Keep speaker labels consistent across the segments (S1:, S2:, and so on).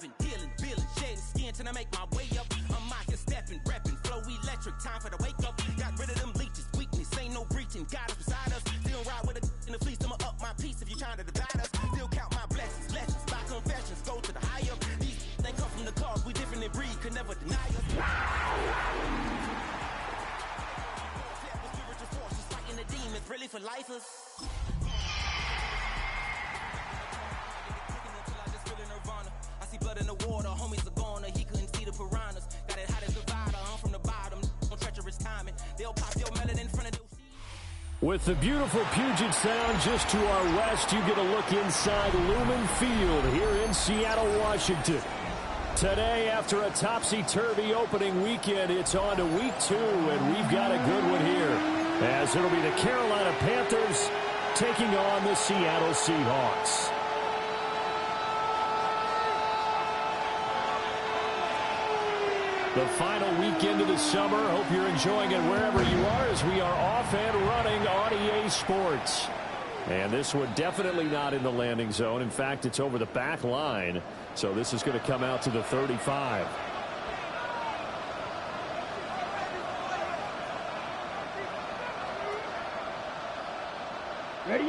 S1: driving, dealing, billing, shedding skin till I make my way up. I'm out here stepping, repping, flow electric, time for the wake up. Got rid of them leeches, weakness, ain't no breaching. God is beside us, still ride with a in the fleece. I'ma up my piece if you trying to divide us. Still count my blessings, lessons, by confessions, go to the higher. These they come from the cause, we different in breed, could never deny us. Spiritual forces fighting the demons, really for lifers. Blood in the water, homies are gone, he couldn't see the piranhas. Got it hot as Nevada, I'm from the bottom, on treacherous timing. They'll pop your melon in front of your seat.
S2: With the beautiful Puget Sound just to our west, you get a look inside Lumen Field here in Seattle, Washington. Today, after a topsy-turvy opening weekend, it's on to week 2, and we've got a good one here, as it'll be the Carolina Panthers taking on the Seattle Seahawks. The final weekend of the summer. Hope you're enjoying it wherever you are as we are off and running on EA Sports. And this one definitely not in the landing zone. In fact, it's over the back line. So this is going to come out to the 35.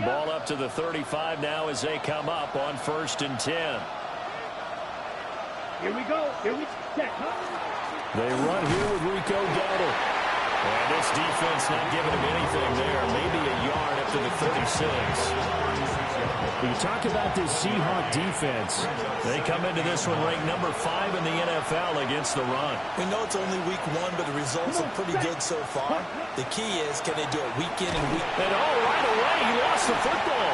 S2: Ball up to the 35 now as they come up on 1st and 10.
S3: Here we go. Here we set.
S2: They run here with Rico Dowdle. And this defense not giving him anything there. Maybe a yard up to the 36. When you talk about this Seahawk defense, they come into this one ranked number 5 in the NFL against the run.
S4: We know it's only week 1, but the results are pretty good so far. The key is, can they do it week in and week out?
S2: And right away, he lost the football.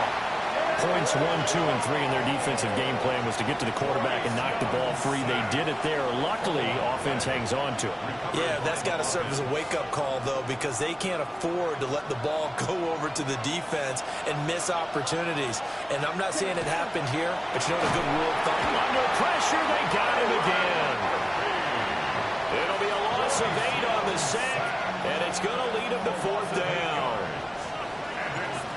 S2: Points 1, 2, and 3 in their defensive game plan was to get to the quarterback and knock the ball free. They did it there. Luckily, offense hangs on to it.
S4: Yeah, that's got to serve as a wake-up call, though, because they can't afford to let the ball go over to the defense and miss opportunities. And I'm not saying it happened here, but you know the good rule of thumb.
S2: Under pressure, they got him again. It'll be a loss of 8 on the sack, and it's going to lead him to 4th down.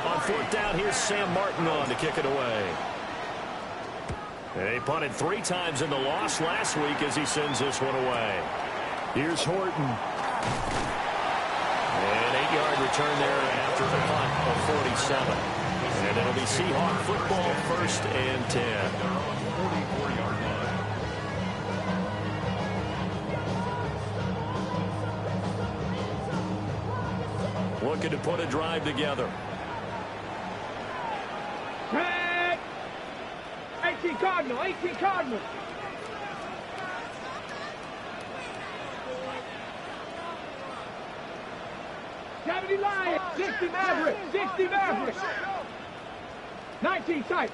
S2: On 4th down, here's Sam Martin on to kick it away. They punted 3 times in the loss last week as he sends this one away. Here's Horton. An 8-yard return there after the punt of 47. And it'll be Seahawk football, 1st and 10. 44-yard line. Looking to put a drive together.
S3: 18 Cardinal, 18 Cardinal. Gravity Lion, 60 Maverick, 60 Maverick. 19 Type.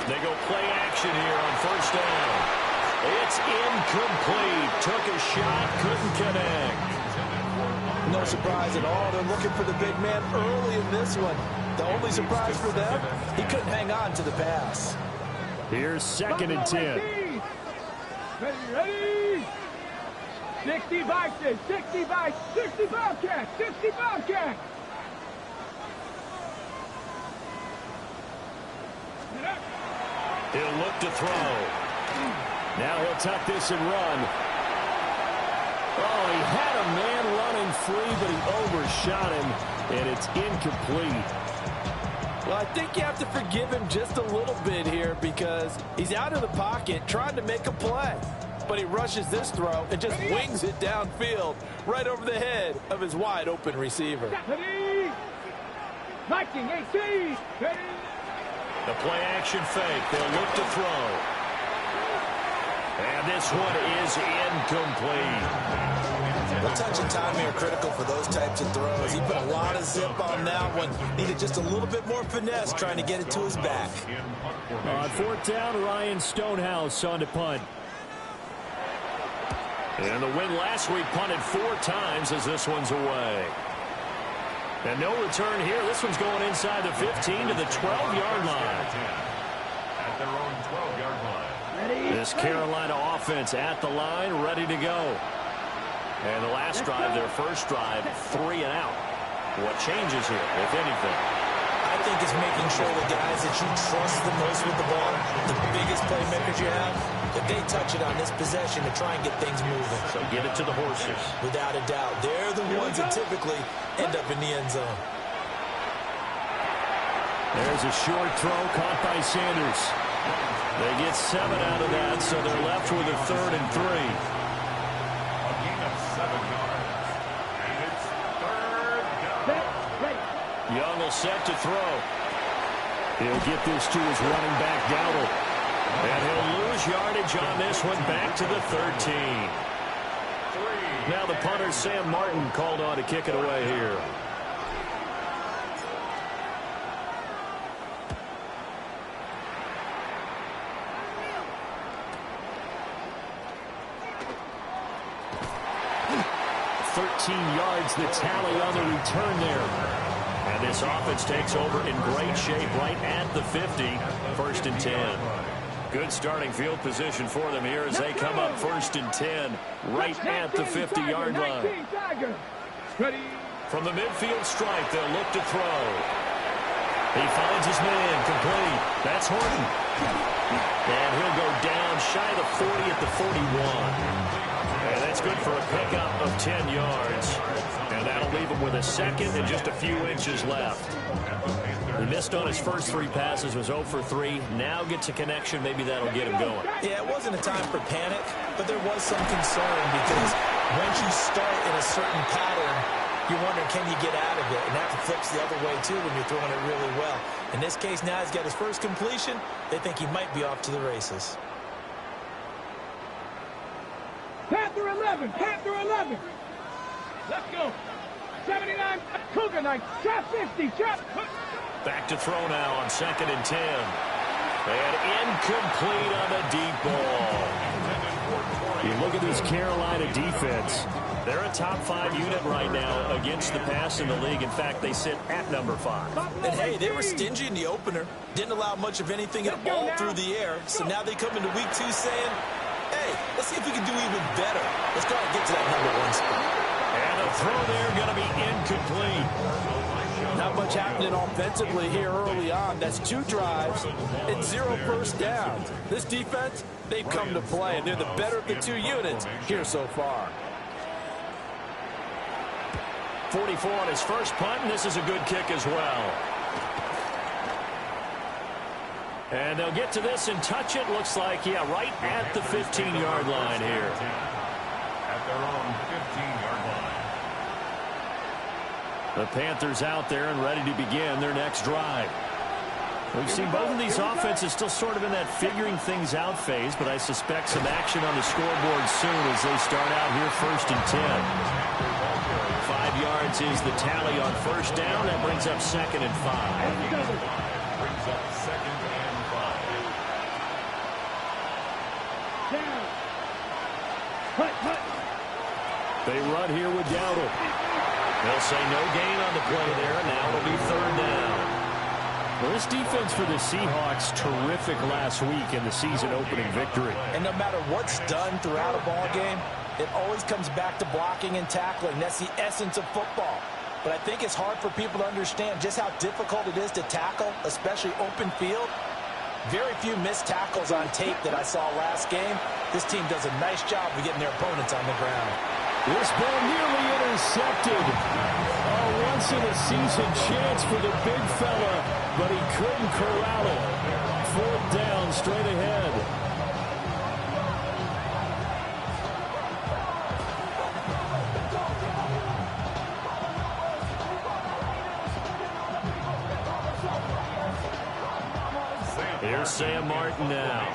S2: They go play action here on 1st down. It's incomplete. Took a shot, couldn't connect.
S4: No surprise at all. They're looking for the big man early in this one. The only surprise for them, he couldn't hang on to the pass.
S2: Here's 2nd and 10.
S3: Ready? 60 Vikings, 60 Vikings, 60 Bobcats, 60 Bobcats.
S2: He'll look to throw. Now he'll tuck this and run. Oh, he had a man running free, but he overshot him, and it's incomplete.
S4: Well, I think you have to forgive him just a little bit here because he's out of the pocket trying to make a play. But he rushes this throw and just wings it downfield right over the head of his wide-open receiver.
S3: Ready? Viking 18. Ready?
S2: The play-action fake. They'll look to throw. And this one is incomplete.
S4: The touch and timing are critical for those types of throws. He put a lot of zip on that one. Needed just a little bit more finesse trying to get it to his back.
S2: On 4th down, Ryan Stonehouse on to punt. And the win last week punted 4 times as this one's away. And no return here. This one's going inside the 15 to the 12-yard line.
S5: At their own 12-yard line.
S2: This Carolina offense at the line, ready to go. And the last drive, their first drive, 3 and out. What changes here, if anything?
S4: I think it's making sure the guys that you trust the most with the ball, the biggest playmakers you have, that they touch it on this possession to try and get things moving.
S2: So get it to the horses.
S4: Without a doubt. They're the ones that typically end up in the end zone.
S2: There's a short throw caught by Sanders. They get 7 out of that, so they're left with a 3rd and 3.
S5: A gain of 7 yards. And it's 3rd down.
S2: Young will set to throw. He'll get this to his running back, Dowdle. And he'll lose yardage on this one, back to the 13. Now the punter, Sam Martin, called on to kick it away here. Yards the tally on the return there. And this offense takes over in great shape right at the 50. 1st and 10. Good starting field position for them here as they come up 1st and 10 right at the 50-yard line. From the midfield stripe, they'll look to throw. He finds his man, complete. That's Horton. And he'll go down shy of the 40 at the 41. And that's good for a pickup of 10 yards. And that'll leave him with a 2nd and just a few inches left. He missed on his first 3 passes, was 0 for 3. Now gets a connection. Maybe that'll get him going.
S4: Yeah, it wasn't a time for panic, but there was some concern because once you start in a certain pattern, you're wondering, can you get out of it? And that flips the other way, too, when you're throwing it really well. In this case, now he's got his first completion. They think he might be off to the races.
S3: Panther 11, Panther 11. Let's go. 79, Cougar Knight, shot 50, shot.
S2: Back to throw now on 2nd and 10. And incomplete on the deep ball. You look at this Carolina defense. They're a top 5 unit right now against the pass in the league. In fact, they sit at number 5.
S4: And, hey, they were stingy in the opener. Didn't allow much of anything at all through the air. So now they come into week 2 saying, hey, let's see if we can do even better. Let's try to get to that number 1 spot.
S2: And a throw there going to be incomplete.
S4: Not much happening offensively here early on. That's 2 drives and 0 first downs. This defense, they've come to play, and they're the better of the 2 units here so far.
S2: 44 on his first punt, and this is a good kick as well. And they'll get to this and touch it. Looks like, yeah, right at the 15-yard line here.
S5: At their own 15-yard line.
S2: The Panthers out there and ready to begin their next drive. We've seen both of these offenses still sort of in that figuring things out phase, but I suspect some action on the scoreboard soon as they start out here 1st and 10. 5 yards is the tally on 1st down. That brings up 2nd and 5.
S5: Brings up 2nd and 5.
S2: They run here with Dowdle. They'll say no gain on the play there, and now it'll be 3rd down. Well, this defense for the Seahawks, terrific last week in the season-opening victory.
S4: And no matter what's done throughout a ball game, it always comes back to blocking and tackling. That's the essence of football. But I think it's hard for people to understand just how difficult it is to tackle, especially open field. Very few missed tackles on tape that I saw last game. This team does a nice job of getting their opponents on the ground.
S2: This ball nearly intercepted. A once-in-a-season chance for the big fella, but he couldn't corral it. 4th down, straight ahead. Here's Sam Martin now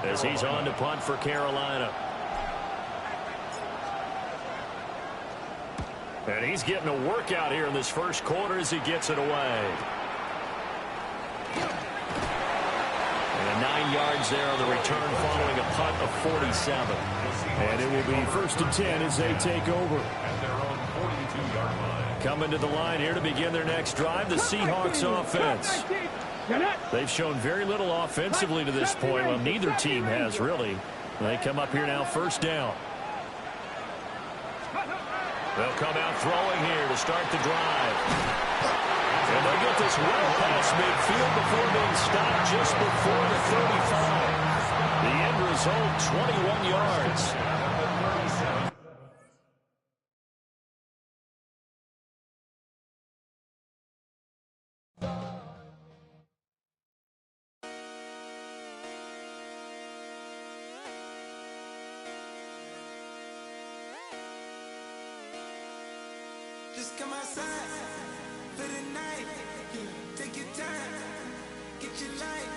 S2: as he's on to punt for Carolina. And he's getting a workout here in this first quarter as he gets it away. And 9 yards there on the return following a punt of 47. And it will be 1st and 10 as they take over.
S5: At their own 42-yard line.
S2: Coming to the line here to begin their next drive, the Seahawks offense. They've shown very little offensively to this point. Well, neither team has really. They come up here now 1st down. They'll come out throwing here to start the drive. And they'll get this well past midfield before being stopped just before the 35. The end result, 21 yards.
S6: Just come outside for the night. Take your time, get your life.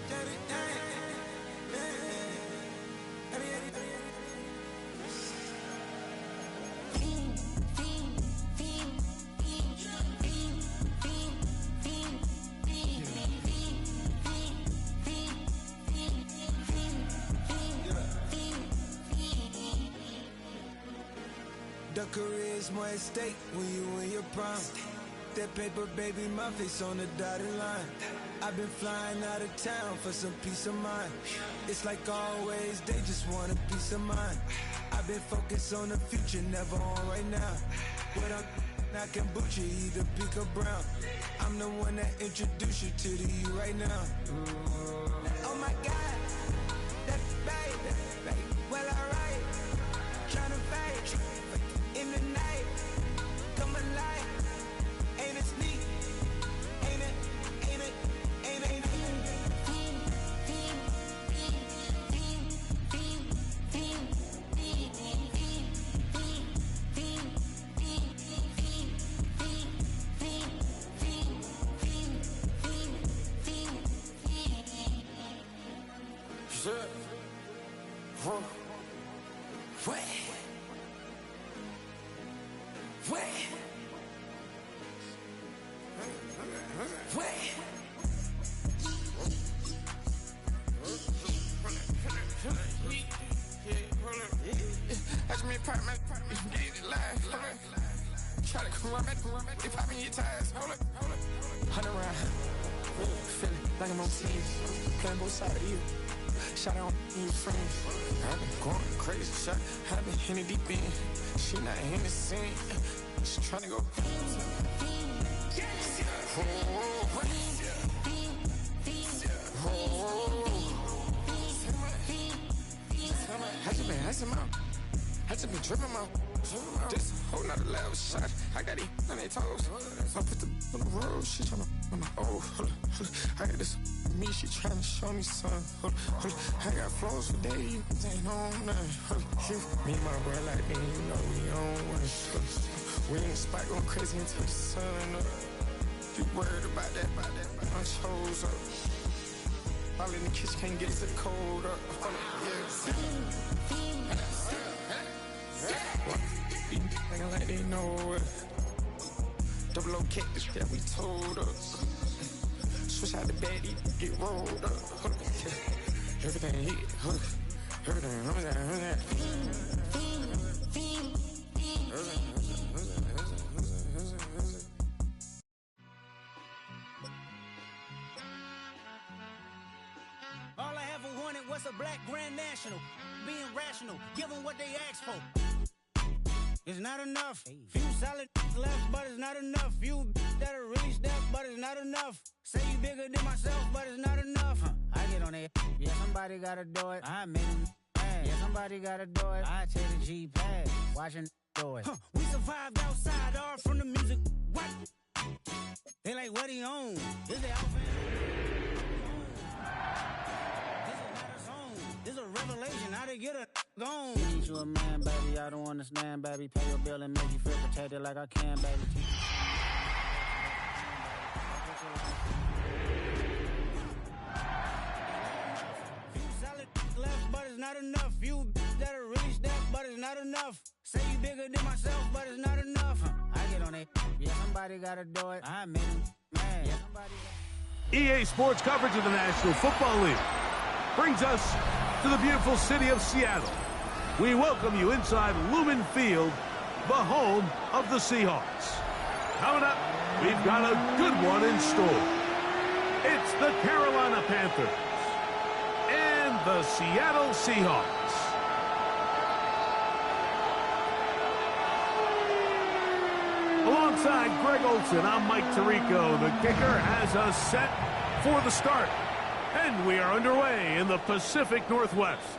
S6: Shut it down. The career is more at stake when you in your prime. That paper, baby, my face on the dotted line. I've been flying out of town for some peace of mind. It's like always, they just want a peace of mind. I've been focused on the future, never on right now. But I can boot you, either pink or brown. I'm the one that introduced you to the you right now. Oh my God, that baby, well alright. Tryna fight in the night, come alive. Ain't it sneak? Ain't it? Try to come run it, they popping your tires, hold it. 100 round, feeling like I'm on team, playing both sides of you. Shot on you friends. I've been going crazy, shot. I've been in the deep end. She not in the scene. She trying to go. I just been tripping out. This whole nother level shot. I got these on their toes. I put the on the road. She tryna. Oh, hold up. I got this me. She tryna show me something. Hold up. I got flows for days. Ain't on nothing. Me and my bro like that. You know we on one. We in the spot going crazy until the sun up. You worried about that? I chose up. All in the kitchen can't get to the cold up. Acting like they know it. Double O cactus that we told us. Switch out the baddie, get rolled up. Everything hit, everything.
S1: All I ever wanted was a black Grand National. Being rational, give them what they asked for. It's not enough. Few solid left, but it's not enough. Few that'll really step, but it's not enough. Say you bigger than myself, but it's not enough. I get on it. Yeah, somebody gotta do it. I made him mad. Yeah, somebody gotta do it. I take the G-Pad. Watching do it. We survived outside, all from the music. What? They like, what he on? Is it outfit? This a revelation, how to get a gone. Need you a man, baby, I don't understand, baby. Pay your bill and make you feel protected like I can, baby. Few solid left, but it's not enough. Few that'll really step, but it's not enough. Say you bigger than myself, but it's not enough. I get on it. Yeah, somebody gotta do it. I made him mad. Yeah, somebody.
S7: EA Sports coverage of the National Football League brings us to the beautiful city of Seattle. We welcome you inside Lumen Field, the home of the Seahawks. Coming up, we've got a good one in store. It's the Carolina Panthers and the Seattle Seahawks. Alongside Greg Olson, I'm Mike Tirico. The kicker has us set for the start. And we are underway in the Pacific Northwest.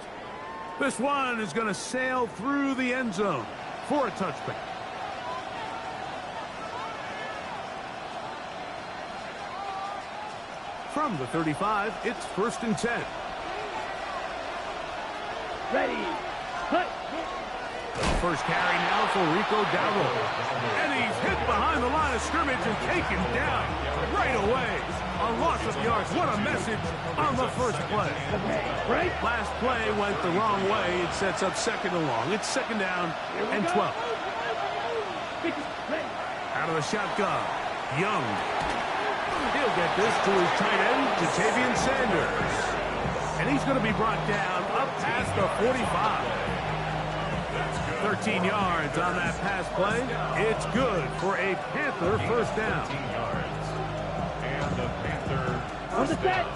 S7: This one is going to sail through the end zone for a touchback. From the 35, it's 1st and 10.
S3: Ready. Cut.
S7: First carry now for Rico Dowdle. And he's hit behind the line of scrimmage and taken down right away. A loss of yards. What a message on the first play.
S3: Right.
S7: Last play went the wrong way. It sets up 2nd and long. It's 2nd down and 12. Out of the shotgun, Young. He'll get this to his tight end, Jatavian Sanders. And he's going to be brought down up past the 45. 13 yards on that pass play. It's good for a Panther first down.
S5: 13 yards. And the Panther
S3: On the set.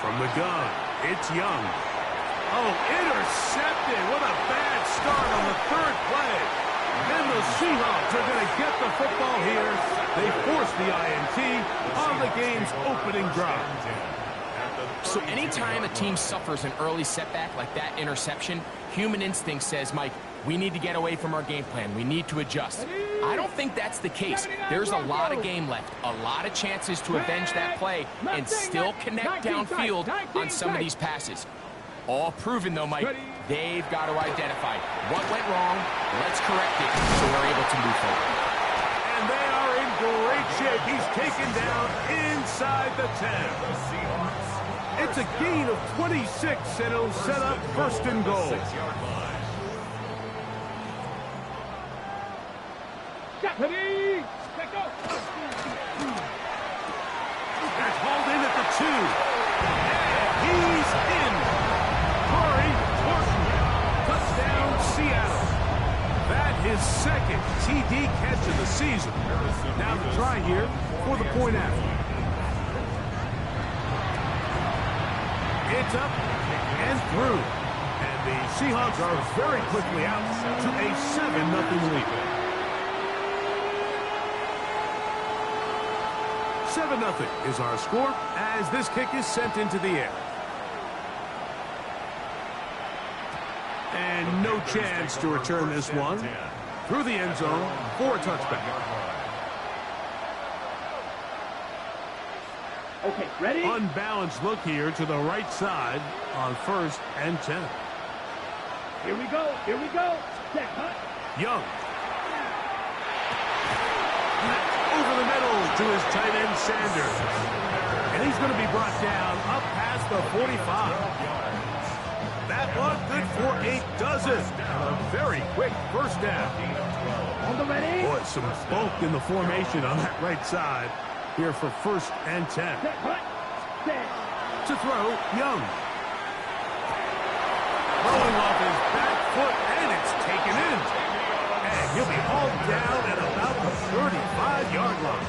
S7: From the gun, it's Young. Oh, intercepted. What a bad start on the 3rd play. And the Seahawks are going to get the football here. They force the INT on the game's opening drive.
S8: So anytime a team suffers an early setback like that interception, human instinct says, Mike, we need to get away from our game plan. We need to adjust. I don't think that's the case. There's a lot of game left, a lot of chances to avenge that play and still connect downfield on some of these passes. All proven, though, Mike. They've got to identify what went wrong. Let's correct it so we're able to move forward.
S7: And they are in great shape. He's taken down inside the 10. It's a gain of 26, and it'll set up 1st and goal.
S3: Ready. Let go.
S7: That's hauled in at the 2. And he's in. Corey Horton. Touchdown, Seattle. That is 2nd TD catch of the season. Now the try here for the point after. It's up and through. And the Seahawks are very quickly out to a 7-0 lead. 7-0 is our score as this kick is sent into the air. And no chance to return this one through the end zone for a touchback.
S3: Okay, ready?
S7: Unbalanced look here to the right side on 1st and 10.
S3: Here we go. Here we go. Set. Cut.
S7: Young. Over the middle to his tight end, Sanders. And he's going to be brought down up past the 45. That one good for a dozen. And a very quick first down.
S3: On the ready.
S7: Boy, some bulk in the formation on that right side here for 1st and 10.
S3: Set. Cut. Set.
S7: To throw, Young. Throwing off his back foot, and it's taken in. And he'll be hauled down at about the 35-yard line.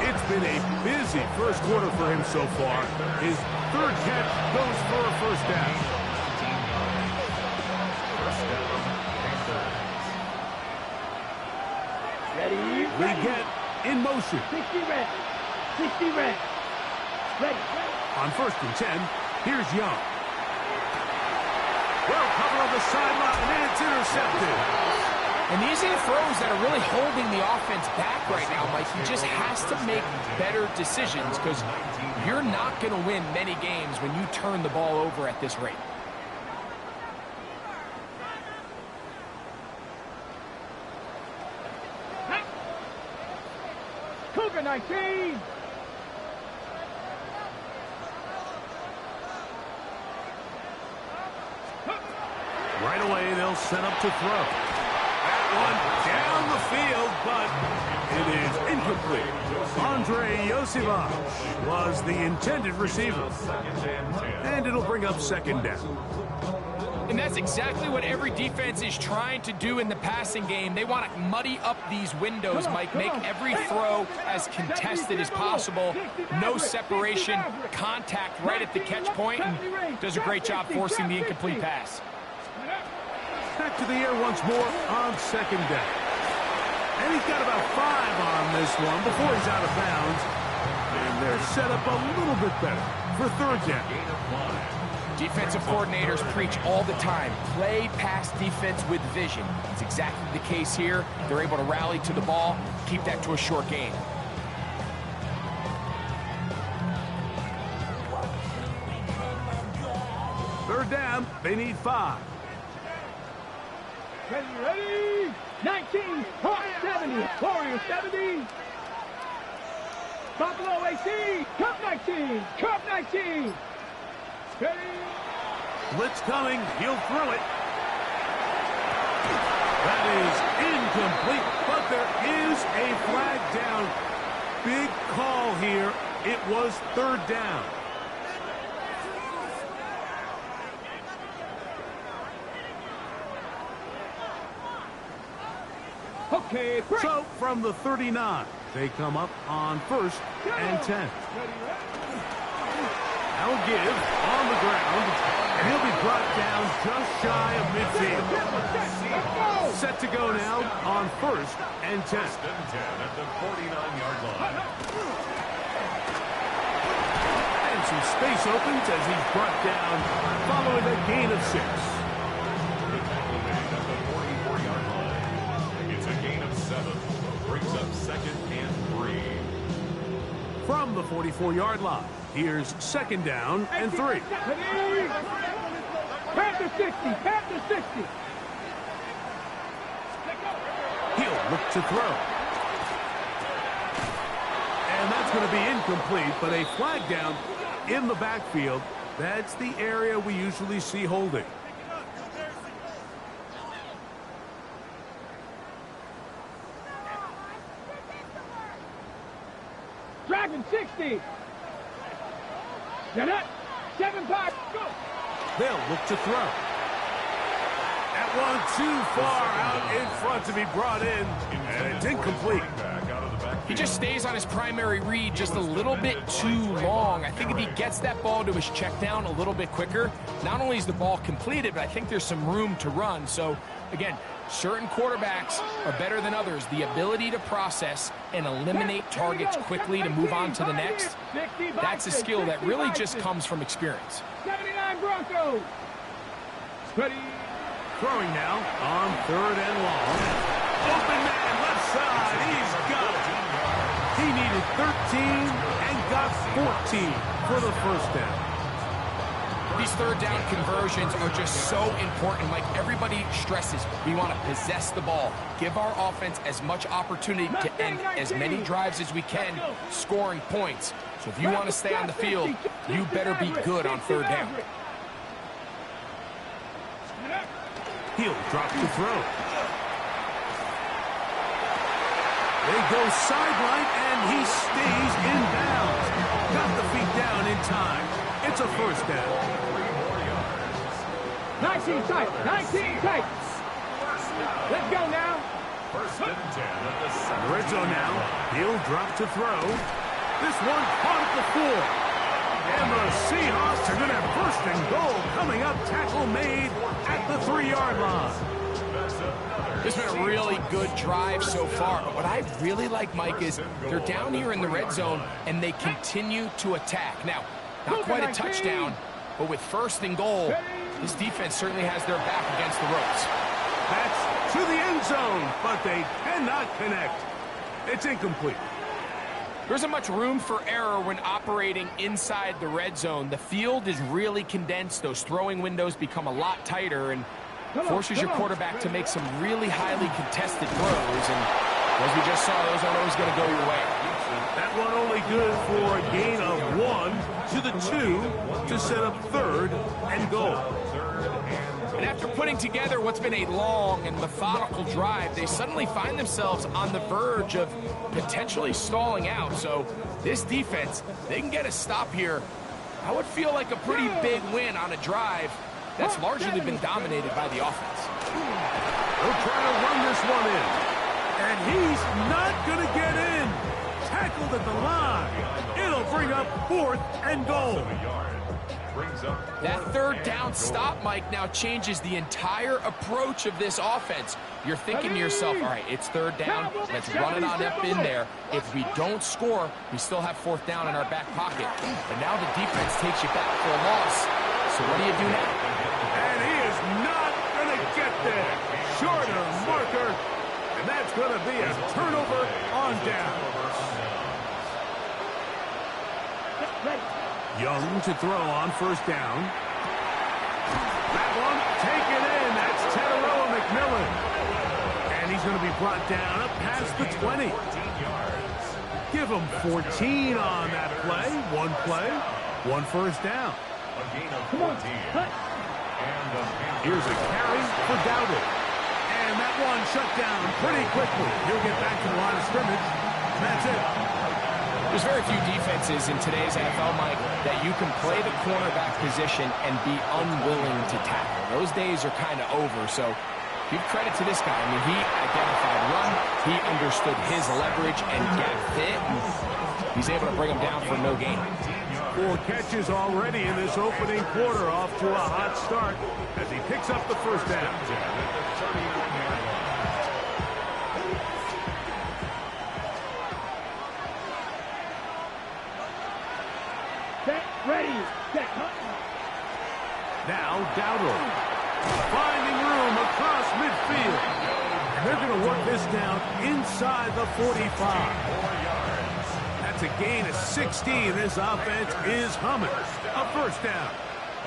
S7: It's been a busy first quarter for him so far. His 3rd catch goes for a first down.
S3: Ready.
S7: We get in motion.
S3: 60 red. 60 red. Ready.
S7: On 1st and 10, here's Young. Well covered on the sideline, and it's intercepted.
S8: And these are the throws that are really holding the offense back right now, Mike. He just has to make better decisions because you're not going to win many games when you turn the ball over at this rate.
S3: Cougar 19.
S7: Right away, they'll set up to throw. That one down the field, but it is incomplete. Andre Yosivach was the intended receiver. And it'll bring up 2nd down.
S8: And that's exactly what every defense is trying to do in the passing game. They want to muddy up these windows, Mike. Make every throw as contested as possible. No separation, contact right at the catch point, and does a great job forcing the incomplete pass.
S7: Back to the air once more on second down. And he's got about 5 on this one before he's out of bounds. And they're set up a little bit better for third down.
S8: Defensive coordinators preach all the time, play pass defense with vision. It's exactly the case here. They're able to rally to the ball, keep that to a short gain.
S7: Third down, they need 5.
S3: Ready? 19, Hawk 70, Warrior 70. Buffalo AC, Cup 19, Cup 19. Ready?
S7: Blitz coming, he'll throw it. That is incomplete, but there is a flag down. Big call here. It was third down.
S3: Okay, break.
S7: So from the 39, they come up on first and 10. Now give on the ground, and he'll be brought down just shy of midfield. Set to go now on first and 10.
S5: First and 10 at the 49-yard line.
S7: And some space opens as he's brought down following a gain of 6.
S5: The tackle made at the 44-yard line. It's a gain of 7. Brings up second and 3.
S7: From the 44-yard line, here's second down and 3.
S3: Panther 60, Panther 60.
S7: He'll look to throw. And that's going to be incomplete, but a flag down in the backfield. That's the area we usually see holding.
S3: Dragon 60. Get up. 7-5. Go.
S7: They'll look to throw. That one too far out in front to be brought in, and it's incomplete.
S8: He just stays on his primary read just a little bit too long. I think if he gets that ball to his check down a little bit quicker, not only is the ball completed, but I think there's some room to run. So, again, certain quarterbacks are better than others. The ability to process and eliminate targets quickly to move on to the next, that's a skill that really just comes from experience.
S3: 79 Broncos. Ready.
S7: Throwing now on third and long. Open man left side. He's got it. He needed 13 and got 14 for the first down.
S8: These third down conversions are just so important. Like everybody stresses, we want to possess the ball, give our offense as much opportunity to end as many drives as we can, scoring points. So if you want to stay on the field, you better be good on third down.
S7: He'll drop to throw. They go sideline, and he stays in bounds. Got the feet down in time. It's a first down.
S3: 19 tight. 19 tight. Let's go now.
S5: First and 10 at the 7.
S7: Red zone now. He'll drop to throw. This one caught at the 4. And the Seahawks are going to have first and goal coming up. Tackle made at the 3-yard line.
S8: This has been a really good drive so far. But what I really like, Mike, is they're down here in the red zone, and they continue to attack. Now, not quite a touchdown, but with first and goal, this defense certainly has their back against the ropes.
S7: That's to the end zone, but they cannot connect. It's incomplete.
S8: There isn't much room for error when operating inside the red zone. The field is really condensed. Those throwing windows become a lot tighter and forces your quarterback to make some really highly contested throws. And as we just saw, those aren't always going to go your way.
S7: That one only good for a gain of 1 to the 2 to set up third and goal.
S8: And after putting together what's been a long and methodical drive, they suddenly find themselves on the verge of potentially stalling out. So this defense, they can get a stop here. I would feel like a pretty big win on a drive that's largely been dominated by the offense.
S7: They'll try to run this one in. And he's not going to get in. Tackled at the line. It'll bring up fourth and goal.
S5: Brings up
S8: That third down stop, Mike, now changes the entire approach of this offense. You're thinking to yourself, all right, it's third down. Let's run it on up in there. If we don't score, we still have fourth down in our back pocket. But now the defense takes you back for a loss. So what do you do now?
S7: And he is not going to get there. Shorter marker. And that's going to be a turnover on down. Young to throw on first down. That one taken in. That's Tedderoa McMillan. And he's going to be brought down up past the 20. Give him 14 on that play. One play, one first down.
S5: a gain of 14.
S7: Here's a carry for Dowdle. And that one shut down pretty quickly. He'll get back to the line of scrimmage. And that's it.
S8: There's very few defenses in today's NFL, Mike, that you can play the cornerback position and be unwilling to tackle. Those days are kind of over, so give credit to this guy. I mean, he identified run, he understood his leverage and gap fit, and he's able to bring him down for no gain.
S7: 4 catches already in this opening quarter, off to a hot start as he picks up the first down.
S3: Set, ready, set.
S7: Now Dowdle finding room across midfield. And they're going to work this down inside the 45. That's a gain of 16. This offense is humming. A first down.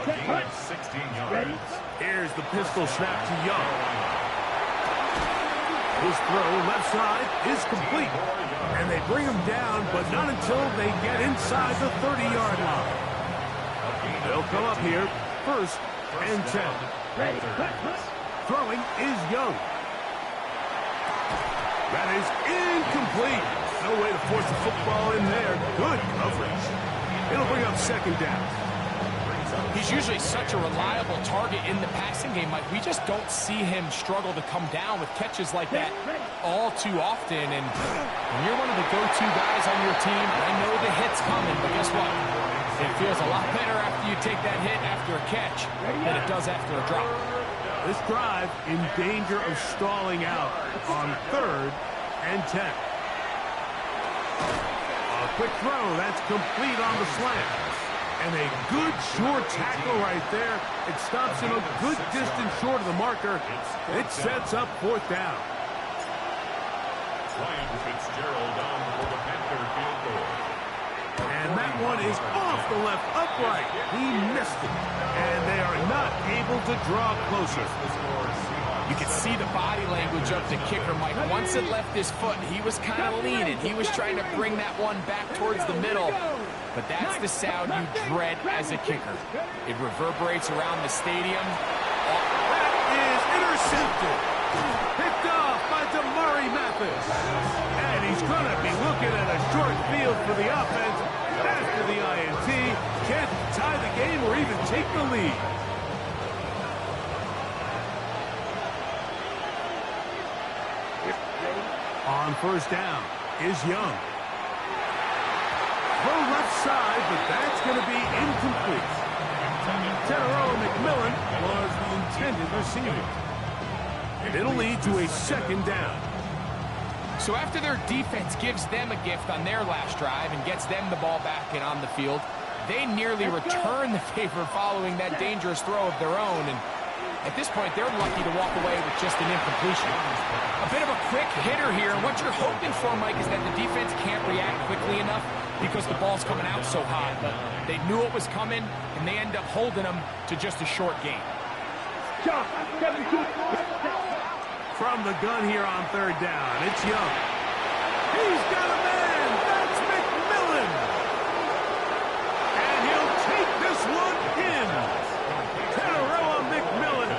S5: A gain of 16 yards.
S7: Here's the pistol snap to Young. His throw left side is complete. And they bring him down, but not until they get inside the 30-yard line. They'll come up here, first and 10. Throwing is Young. That is incomplete. No way to force the football in there. Good coverage. It'll bring up second down.
S8: He's usually such a reliable target in the passing game, Mike. We just don't see him struggle to come down with catches like that all too often. And when you're one of the go-to guys on your team, I know the hit's coming, but guess what? It feels a lot better after you take that hit after a catch than it does after a drop.
S7: This drive in danger of stalling out on 3rd and 10. A quick throw, that's complete on the slant. And a good short tackle right there. It stops him a good distance short of the marker. It sets up 4th down.
S5: Ryan Fitzgerald on for the Panther field goal.
S7: And that one is off the left upright. He missed it. And they are not able to draw closer.
S8: You can see the body language of the kicker, Mike. Once it left his foot, he was kind of leaning. He was trying to bring that one back towards the middle. But that's the sound you dread as a kicker. It reverberates around the stadium.
S7: That is intercepted. Picked off by Damari Mathis. And he's going to be looking at a short field for the offense after the INT. Can't tie the game or even take the lead. On first down is Young. Throw left side, but that's going to be incomplete. Tedderoa McMillan was the intended receiver. And it'll lead to a 2nd down.
S8: So after their defense gives them a gift on their last drive and gets them the ball back and on the field, they nearly return the favor following that dangerous throw of their own. And at this point, they're lucky to walk away with just an incompletion. A bit of a quick hitter here. What you're hoping for, Mike, is that the defense can't react quickly enough because the ball's coming out so high. But they knew it was coming, and they end up holding them to just a short gain.
S7: From the gun here on 3rd down, it's Young. He's got a man. That's McMillan. And he'll take this one in. Tedderoa McMillan.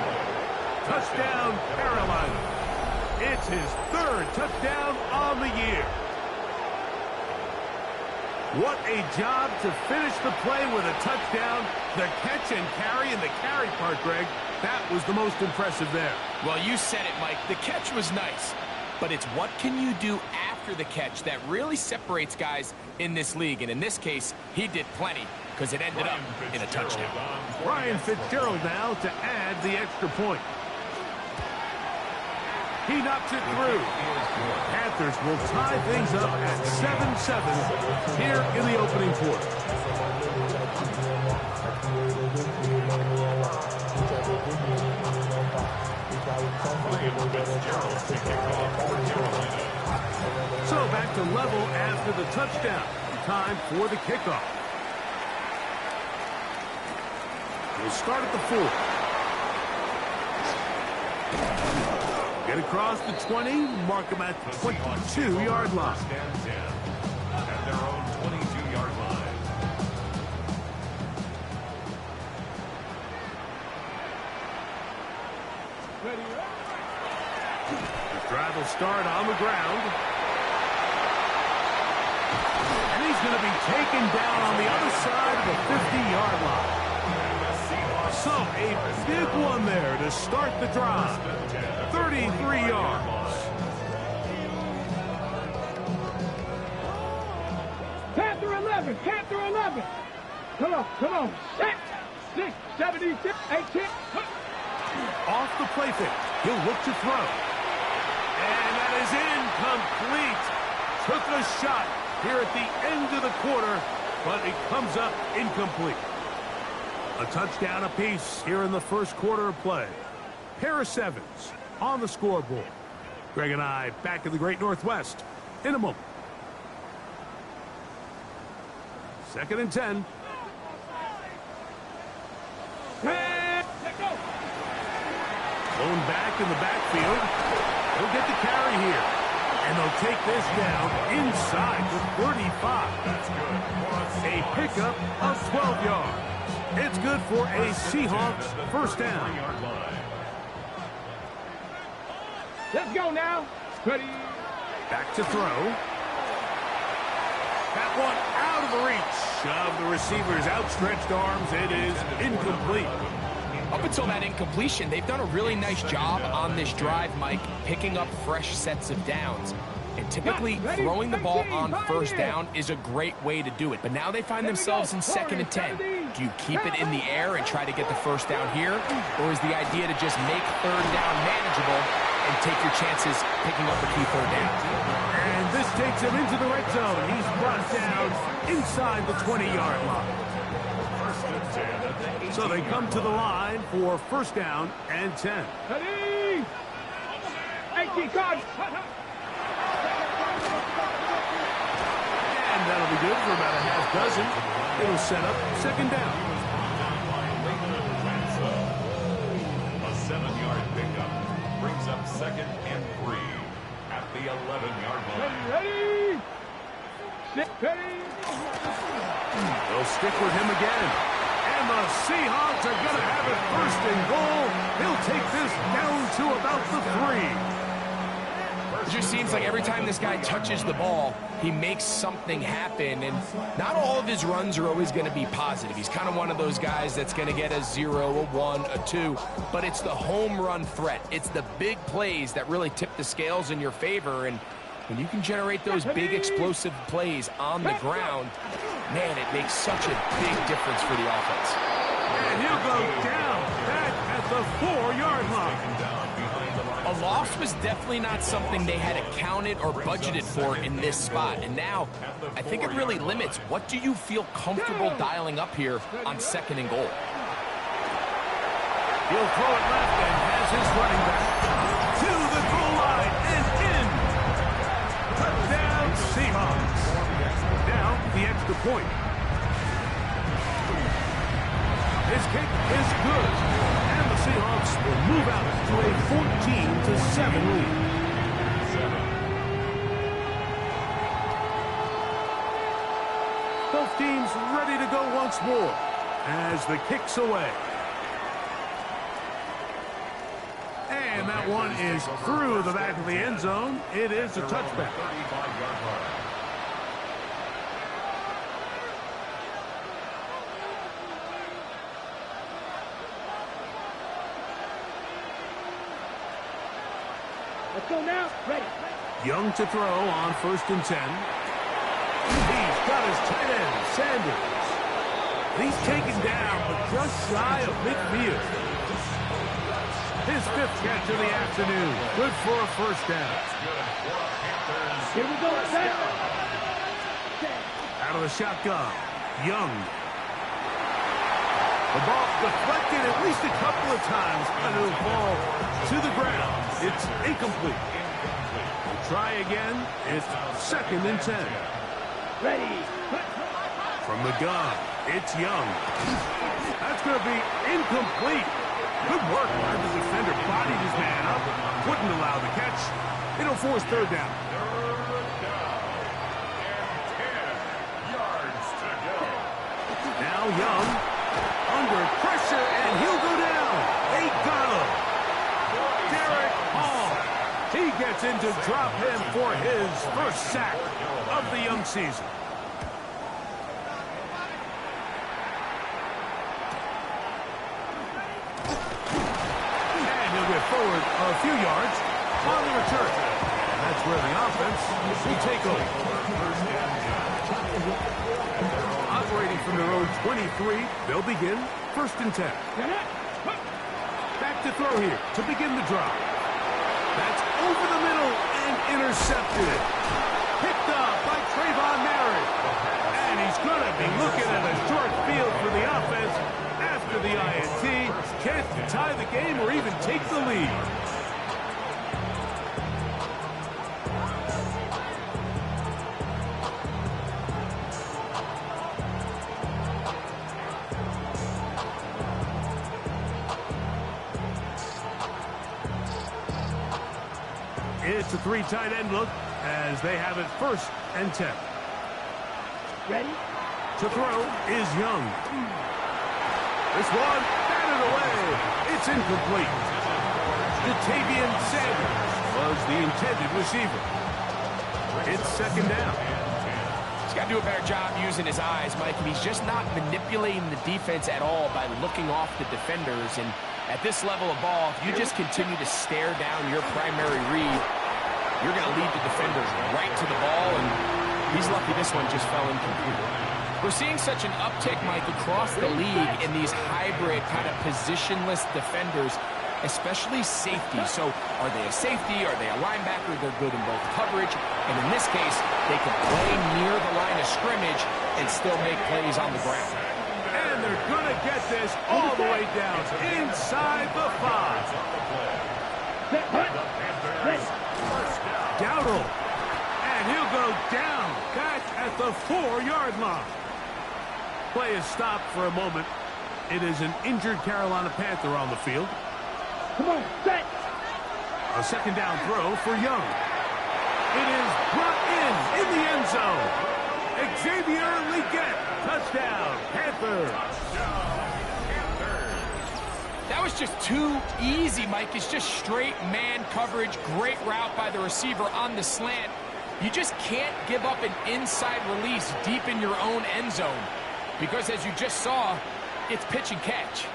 S7: Touchdown, Carolina. It's his 3rd touchdown on the year. What a job to finish the play with a touchdown. The catch and carry, and the carry part, Greg, that was the most impressive there.
S8: Well, you said it, Mike. The catch was nice, but it's what can you do after the catch that really separates guys in this league. And in this case, he did plenty. because it ended up in a touchdown.
S7: Ryan Fitzgerald now to add the extra point. He knocks it through. Panthers will tie things up at 7-7 here in the opening quarter. So back to level after the touchdown. Time for the kickoff. We'll start at the 4. Get across the 20, mark them at the 22-yard line.
S5: At their own 22-yard line.
S7: The drive will start on the ground. And he's going to be taken down on the other side of the 50-yard line. So a big one there to start the drive. 33 yards.
S3: Panther 11, Panther 11. Come on. 6, 76, 18.
S7: Off the play fake. He'll look to throw. And that is incomplete. Took a shot here at the end of the quarter, but it comes up incomplete. A touchdown apiece here in the first quarter of play. Pair of 7s on the scoreboard. Greg and I back in the Great Northwest in a moment. 2nd and 10. Thrown back in the backfield. He'll get the carry here. And they'll take this down inside the 35.
S5: That's good.
S7: A pickup of 12 yards. It's good for a Seahawks first down.
S3: Let's go now. Ready.
S7: Back to throw. That one out of the reach of the receiver's outstretched arms. It is incomplete.
S8: Up until that incompletion, they've done a really nice job on this drive, Mike, picking up fresh sets of downs. And typically, throwing the ball on first down is a great way to do it. But now they find themselves in 2nd and 10. Do you keep it in the air and try to get the first down here? Or is the idea to just make 3rd down manageable and take your chances picking up a key 3rd down?
S7: And this takes him into the red zone. He's brought down inside the 20-yard line. So they come to the line for first down and 10.
S3: Ready. 18 cards.
S7: And that'll be good for about a half dozen. It'll set up 2nd down.
S5: A 7-yard pickup brings up 2nd and 3 at the 11-yard line.
S3: Ready. Ready.
S7: They'll stick with him again. And the Seahawks are going to have it 1st and goal. He'll take this down to about the 3.
S8: It just seems like every time this guy touches the ball, he makes something happen, and not all of his runs are always going to be positive. He's kind of one of those guys that's going to get a 0, a 1, a 2, but it's the home run threat. It's the big plays that really tip the scales in your favor, and when you can generate those big explosive plays on the ground, man, it makes such a big difference for the offense.
S7: And he'll go down back at the 4-yard line.
S8: A loss was definitely not something they had accounted or budgeted for in this spot. And now, I think it really limits what do you feel comfortable dialing up here on 2nd and goal.
S7: He'll throw it left and has his running back to the goal line and in. Touchdown Seahawks. Now the extra point. His kick is good. And the Seahawks will move out to a 14-7 lead. Both teams ready to go once more as the kick's away. And that one is through the back of the end zone. It is a touchback.
S3: Let's go now. Ready.
S7: Young to throw on 1st and 10. He's got his tight end, Sanders. He's taken down, but just shy of midfield. His 5th catch of the afternoon. Good for a first down.
S3: Here we go, set.
S7: Out of the shotgun, Young. The ball deflected at least a couple of times, but it'll fall to the ground. It's incomplete. We'll try again. It's 2nd and 10.
S3: Ready.
S7: From the gun, it's Young. That's going to be incomplete. Good work by the defender. Bodied his man up. Wouldn't allow the catch. It'll force 3rd down. Now Young under pressure, and he'll go down. They got him. Derek Hall. He gets in to drop him for his first sack of the young season. And he'll get forward a few yards on the return. And that's where the offense will take over. Operating from their own 23, they'll begin 1st and 10. Back to throw here to begin the drive. That's over the middle and intercepted. Picked up by Trayvon Merritt. And he's going to be looking at a short field for the offense after the INT. Can't tie the game or even take the lead. It's a 3 tight end look as they have it 1st and 10.
S3: Ready?
S7: To throw is Young. This one batted away. It's incomplete. Jatavian Sanders was the intended receiver. It's 2nd down.
S8: He's got to do a better job using his eyes, Mike, and he's just not manipulating the defense at all by looking off the defenders. And at this level of ball, if you just continue to stare down your primary read, you're going to lead the defenders right to the ball, and he's lucky this one just fell incomplete. We're seeing such an uptick, Mike, across the league in these hybrid kind of positionless defenders, especially safety. So are they a safety? Are they a linebacker? They're good in both coverage. And in this case, they can play near the line of scrimmage and still make plays on the ground.
S7: And they're going to get this all the way down inside the 5. Dowdle. And he'll go down back at the 4-yard line. Play is stopped for a moment. It is an injured Carolina Panther on the field.
S3: Come on, set.
S7: A 2nd down throw for Young. It is brought in the end zone. Xavier Legette, touchdown, Panthers.
S8: That was just too easy, Mike. It's just straight man coverage. Great route by the receiver on the slant. You just can't give up an inside release deep in your own end zone because, as you just saw, it's pitch and catch.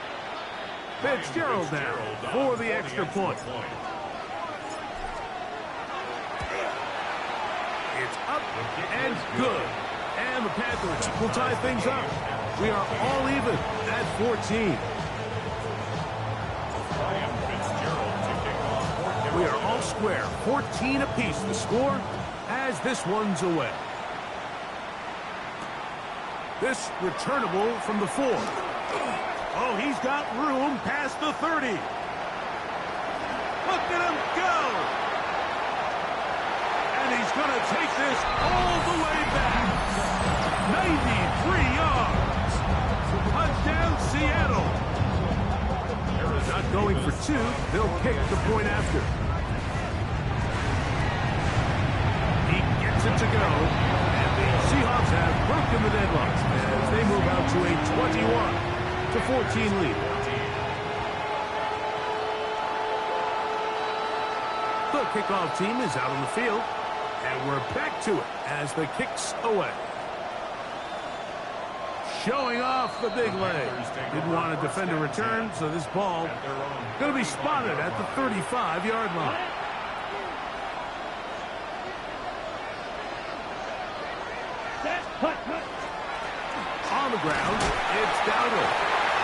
S7: Fitzgerald now for the extra point. It's up and good. And the Panthers will tie things up. We are all even at 14. We are all square, 14 apiece. The score as this one's away. This returnable from the 4. Oh, he's got room past the 30. Look at him go. And he's going to take this all the way back. 93 yards. Touchdown, Seattle. Not going for 2. They'll kick the point after. He gets it to go. And the Seahawks have broken the deadlock as they move out to a 21-14 lead. The kickoff team is out on the field. And we're back to it as the kick's away. Showing off the big leg. Didn't want to defend a return, so this ball going to be spotted at the 35-yard line. On On the ground, it's Dowdle.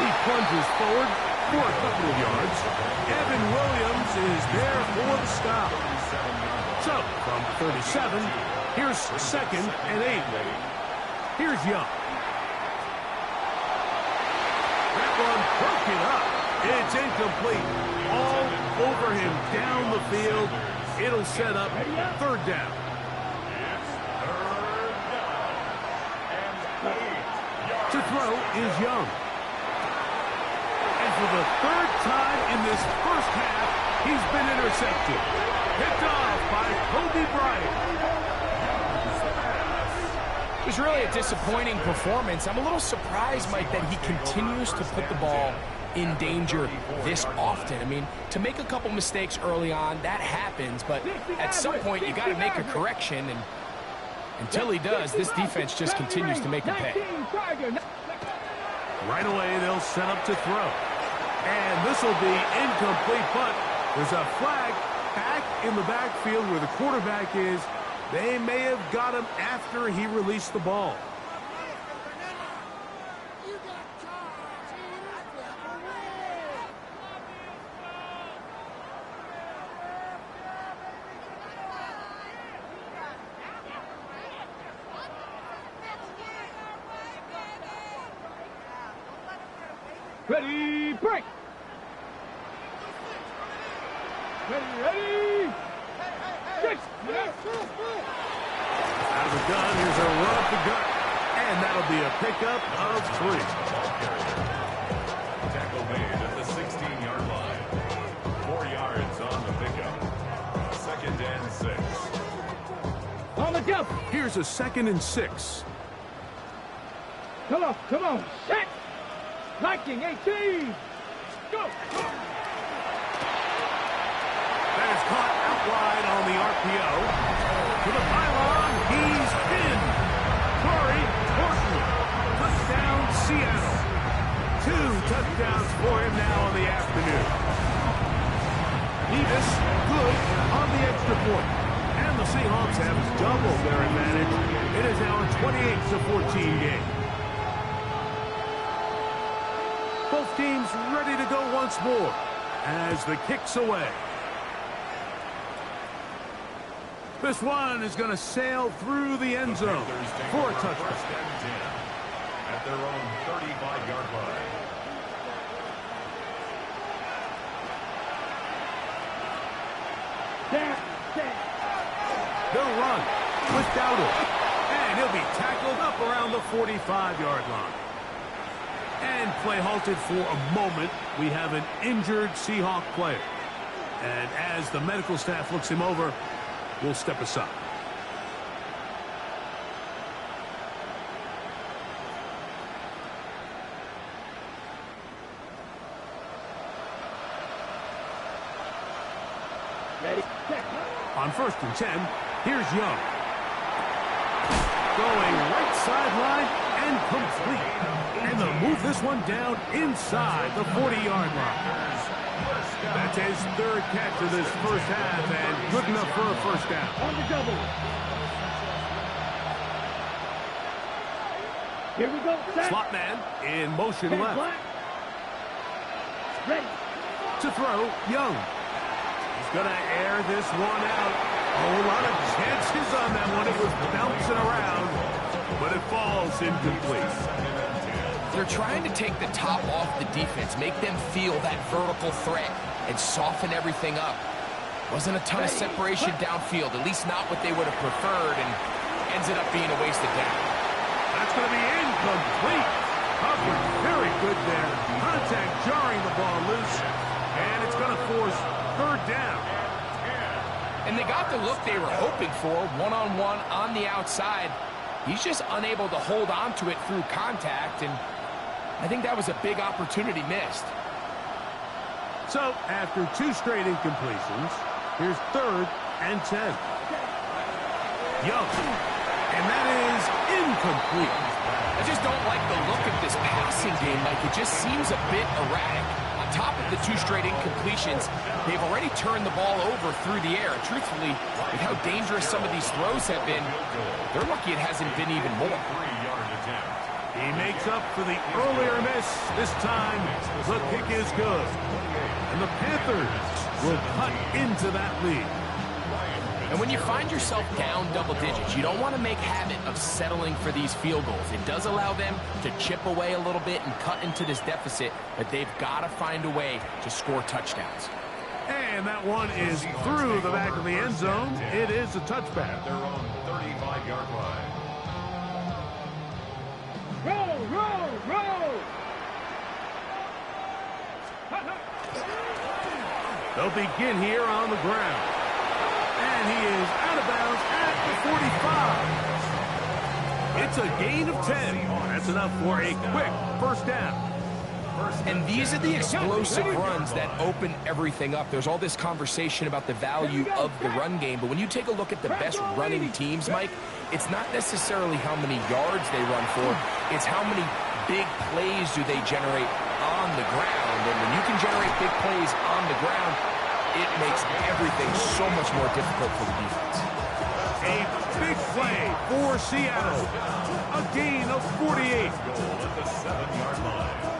S7: He plunges forward for a couple of yards. Evan Williams is there for the stop. So, from 37, here's 2nd and 8. Here's Young. That one broken up. It's incomplete. All over him down the field. It'll set up 3rd down. To throw is Young. And for the 3rd time in this first half, he's been intercepted. Picked off by Kobe Bryant.
S8: It was really a disappointing performance. I'm a little surprised, Mike, that he continues to put the ball in danger this often. I mean, to make a couple mistakes early on, that happens, but at some point you got to make a correction, and until he does, this defense just continues to make him pay.
S7: Right away, they'll set up to throw. And this will be incomplete, but there's a flag back in the backfield where the quarterback is. They may have got him after he released the ball.
S3: Ready, break! Ready! 6!
S7: Out of the gun, here's a run up the gut. And that'll be a pickup of 3.
S5: Tackle made at the 16-yard line. 4 yards on the pickup. 2nd and 6.
S3: On the jump!
S7: Here's a 2nd and 6.
S3: Come on, set! Viking 18! Go!
S7: That is caught out wide on the RPO. To the pylon, he's pinned. Corey Horton. Touchdown, Seattle. 2 touchdowns for him now on the afternoon. Nevis, good on the extra point. And the Seahawks have doubled their advantage. It is now a 28-14 game. Both teams ready to go once more as the kick's away. This one is going to sail through the end zone for a touchdown.
S5: At their own 35-yard line.
S7: They'll run with Dowdle. And he'll be tackled up around the 45-yard line. And play halted for a moment. We have an injured Seahawk player. And as the medical staff looks him over, we'll step aside.
S3: Ready,
S7: On 1st and 10, here's Young. Going right sideline and complete. And they'll move this one down inside the 40-yard line. That's his 3rd catch of this first half, and good enough for a first down.
S3: On the double. Here we go, set.
S7: Slot man in motion left.
S3: Ready.
S7: To throw, Young. He's going to air this one out. A whole lot of chances on that one. It was bouncing around, but it falls incomplete.
S8: They're trying to take the top off the defense, make them feel that vertical threat, and soften everything up. Wasn't a ton of separation downfield, at least not what they would have preferred, and ends it up being a wasted down.
S7: That's going to be incomplete. Coverage very good there. Contact jarring the ball loose, and it's going to force 3rd down.
S8: And they got the look they were hoping for, one-on-one on the outside. He's just unable to hold on to it through contact, and I think that was a big opportunity missed.
S7: So, after 2 straight incompletions, here's 3rd and 10. Young. And that is incomplete.
S8: I just don't like the look of this passing game, Mike. It just seems a bit erratic. On top of the 2 straight incompletions, they've already turned the ball over through the air. Truthfully, with how dangerous some of these throws have been, they're lucky it hasn't been even more.
S5: 3-yard attempt.
S7: He makes up for the earlier miss. This time, the kick is good. And the Panthers will cut into that lead.
S8: And when you find yourself down double digits, you don't want to make habit of settling for these field goals. It does allow them to chip away a little bit and cut into this deficit, but they've got to find a way to score touchdowns.
S7: And that one is through the back of the end zone. It is a touchback.
S5: They're on 35-yard line.
S3: Roll, roll, roll.
S7: They'll begin here on the ground. And he is out of bounds at the 45. It's a gain of 10. That's enough for a quick first down.
S8: And these are the explosive runs that open everything up. There's all this conversation about the value of the run game, but when you take a look at the best running teams, Mike, it's not necessarily how many yards they run for, it's how many big plays do they generate on the ground. And when you can generate big plays on the ground, it makes everything so much more difficult for the defense.
S7: A big play for Seattle. A gain of 48.
S5: Goal at the 7-yard line.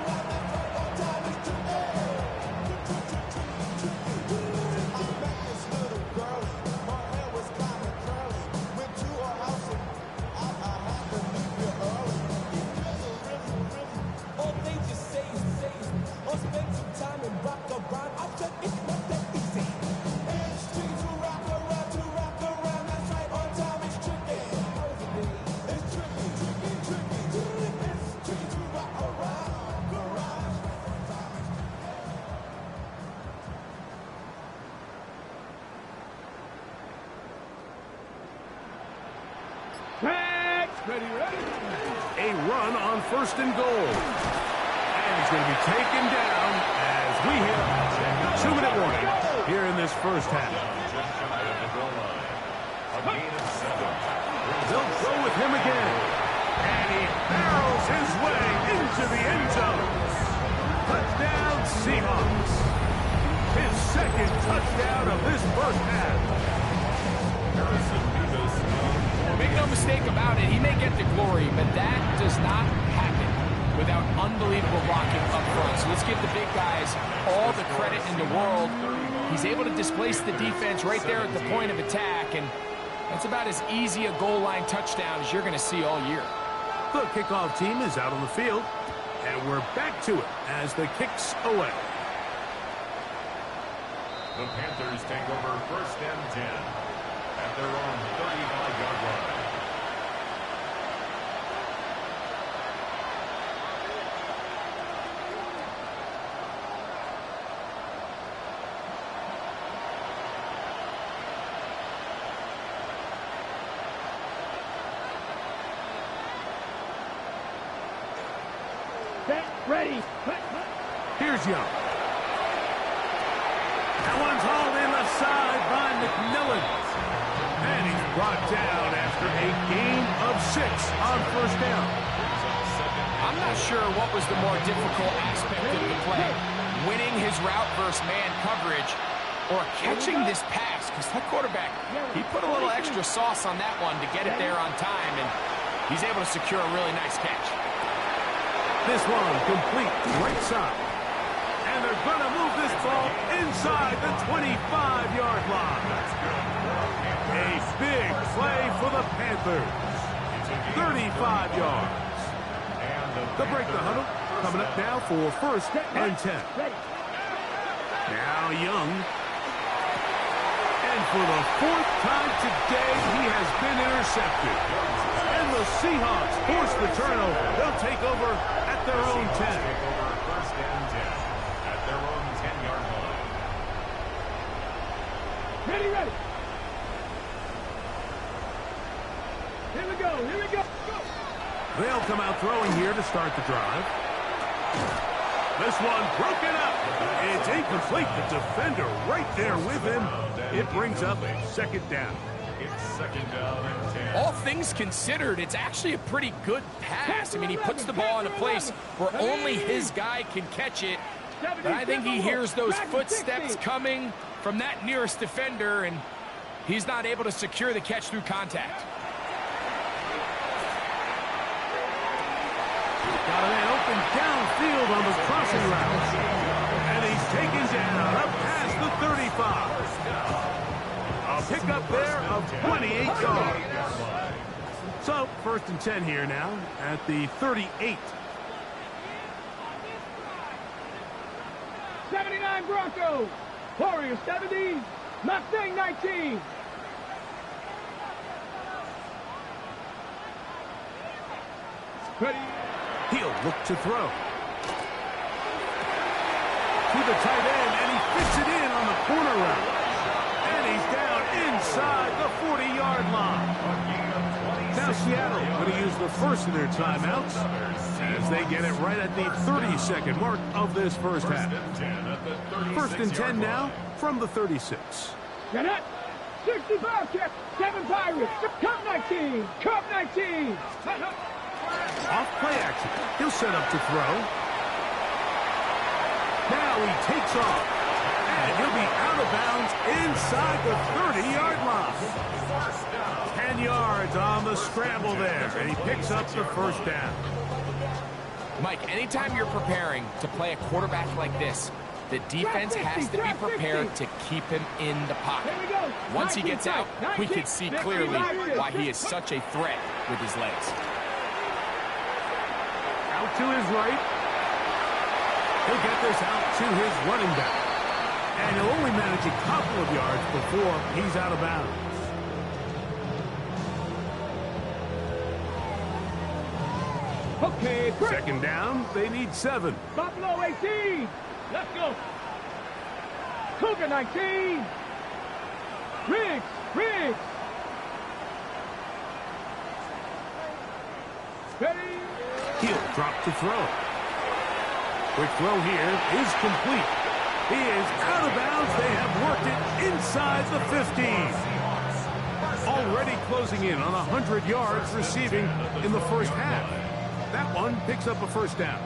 S7: A run on first and goal. And he's going to be taken down as we hit 2-minute warning here in this first half.
S5: Just shy of the goal line. A gain of 7.
S7: They'll go with him again. And he barrels his way into the end zone. Touchdown, Seahawks. His second touchdown of this first half.
S8: Make no mistake about it, he may get the glory, but that does not happen without unbelievable blocking up front. So let's give the big guys all the credit in the world. He's able to displace the defense right there at the point of attack, and that's about as easy a goal line touchdown as you're going to see all year.
S7: The kickoff team is out on the field, and we're back to it as the kick's away.
S5: The Panthers take over first and 10 at their own 35-yard line.
S3: Ready.
S7: Here's Young. That one's hauled in the side by McMillan. And he's brought down after a gain of 6 on first down.
S8: I'm not sure what was the more difficult aspect of the play, winning his route versus man coverage or catching this pass, because that quarterback, he put a little extra sauce on that one to get it there on time, and he's able to secure a really nice catch.
S7: This one complete right side. And they're going to move this ball inside the 25-yard line. A big play for the Panthers. 35 yards. They'll break the huddle. Coming up now for first and 10. Now Young. And for the 4th time today, he has been intercepted. And the Seahawks force the turnover. They'll take over at their own 10.
S5: First and 10 at their own 10-yard line.
S3: Ready, ready. Here we go, here we go. Go.
S7: They'll come out throwing here to start the drive. This one broken up. It's incomplete. The defender right there with him. It brings up second down.
S5: It's second down and 10.
S8: All things considered, it's actually a pretty good pass. I mean, he puts the ball in a place where only his guy can catch it. But I think he hears those footsteps coming from that nearest defender, and he's not able to secure the catch through contact.
S7: A pickup there of 28 yards. So, 1st and 10 here now at the 38.
S3: 79 Broncos. Warriors 70. Mustang 19. Ready.
S7: He'll look to throw. To the tight end, and he fits it in on the corner route. And he's down inside the 40-yard line. Now Seattle going to use the first of their timeouts as they get it right at the 30-second mark of this first half. 1st and 10 now from the 36.
S3: Get it. 65 check. 7 Pirates. Cup 19. Cup 19.
S7: Off play action. He'll set up to throw. Now he takes off. And he'll be out of bounds inside the 30-yard line. 10 yards on the scramble there. And he picks up the first down.
S8: Mike, anytime you're preparing to play a quarterback like this, the defense has to be prepared to keep him in the pocket. Once he gets out, we can see clearly why he is such a threat with his legs.
S7: Out to his right. He'll get this out to his running back. And he'll only manage a couple of yards before he's out of bounds.
S3: Okay, quick.
S7: 2nd down, they need 7.
S3: Buffalo 18. Let's go. Coco 19. Riggs. Ready.
S7: He'll drop to throw. Quick throw here is complete. He is out of bounds. They have worked it inside the 15. Already closing in on 100 yards receiving in the first half. That one picks up a first down.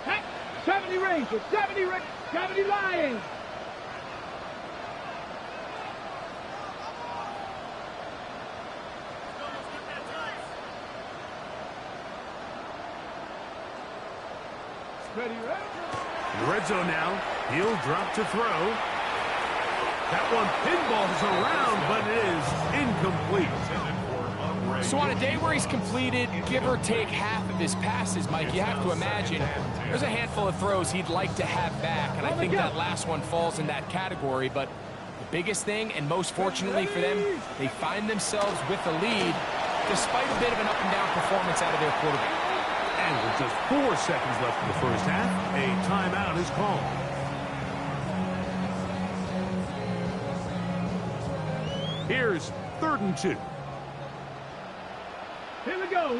S3: Hey, 70 Rangers, 70 Lions. Ready.
S7: Red zone now. He'll drop to throw. That one pinballs around, but it is incomplete.
S8: So on a day where he's completed, give or take half of his passes, Mike, you have to imagine there's a handful of throws he'd like to have back, and I think that last one falls in that category. But the biggest thing, and most fortunately for them, they find themselves with a lead despite a bit of an up-and-down performance out of their quarterback.
S7: And with just 4 seconds left in the first half, a timeout is called. Here's 3rd and 2.
S3: Here we go.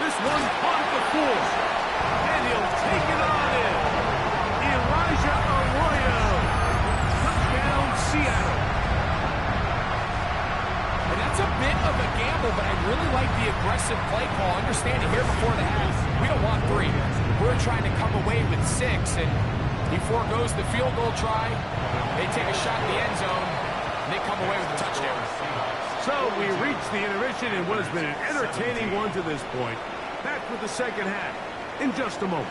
S7: This one caught at the 4. And he'll take it on in. Elijah Arroyo. Touchdown, Seattle.
S8: And that's a bit of a gamble, but I really like the aggressive play call. Understanding here before the half, we don't want 3. We're trying to come away with 6, and he foregoes the field goal try. They take a shot in the end zone, and they come away with a touchdown.
S7: So we reach the intermission in what has been an entertaining one to this point. Back with the second half in just a moment.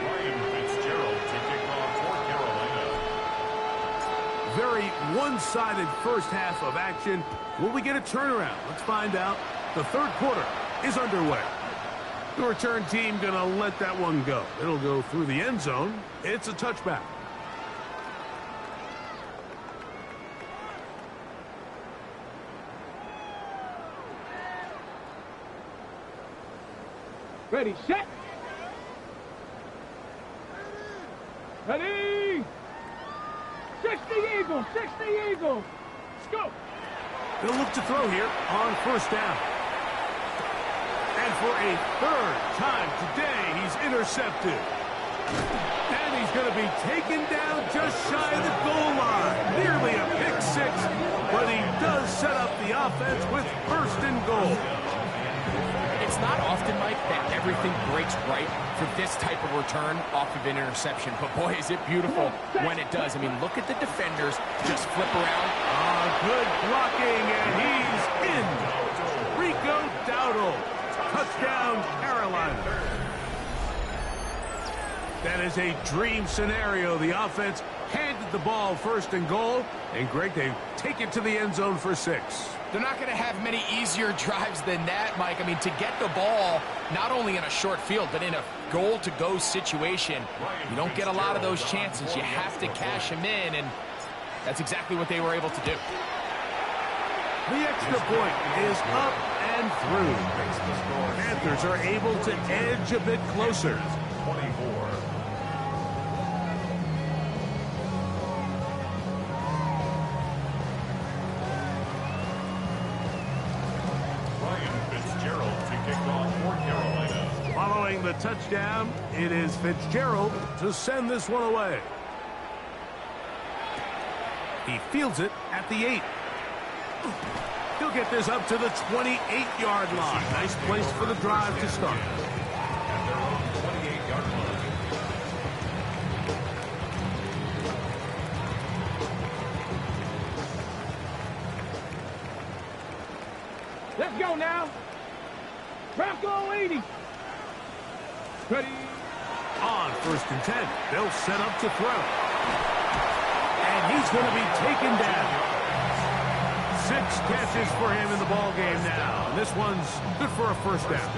S5: Ryan Fitzgerald to kick off for Carolina.
S7: Very one-sided first half of action. Will we get a turnaround? Let's find out. The 3rd quarter is underway. The return team going to let that one go. It'll go through the end zone. It's a touchback.
S3: Ready, set. Ready. 60 Eagles, 60 Eagles. Let's go.
S7: They'll look to throw here on 1st down. And for a 3rd time today, he's intercepted. And he's going to be taken down just shy of the goal line. Nearly a pick 6, but he does set up the offense with 1st and goal.
S8: It's It's not often, Mike, that everything breaks right for this type of return off of an interception. But, boy, is it beautiful when it does. I mean, look at the defenders just flip around.
S7: Good blocking, and he's in. Rico Dowdle. Touchdown, Carolina. That is a dream scenario. The offense handed the ball first and goal. And, Greg, they take it to the end zone for 6.
S8: They're not going to have many easier drives than that, Mike. I mean, to get the ball, not only in a short field, but in a goal-to-go situation, you don't get a lot of those chances. You have to cash them in, and that's exactly what they were able to do.
S7: The extra point is up and through. Panthers are able to edge a bit closer.
S5: 24.
S7: Following the touchdown, it is Fitzgerald to send this one away. He fields it at the 8. He'll get this up to the 28-yard line. Nice place for the drive to start.
S5: At their own 28-yard line.
S3: Let's go now. Bronco 80. Ready.
S7: On 1st and 10, they'll set up to throw. And he's going to be taken down. 6 catches for him in the ball game now. And this one's good for a first down.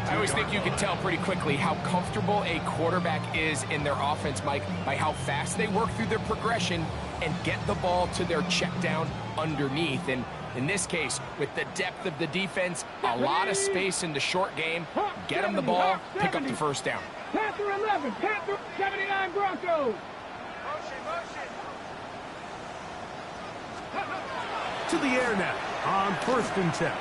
S8: I always think you can tell pretty quickly how comfortable a quarterback is in their offense, Mike, by how fast they work through their progression and get the ball to their check down underneath. And in this case, with the depth of the defense, a lot of space in the short game, get them the ball, pick up the first down.
S3: Panther 11, Panther 79 Broncos.
S7: To the air now on 1st and 10.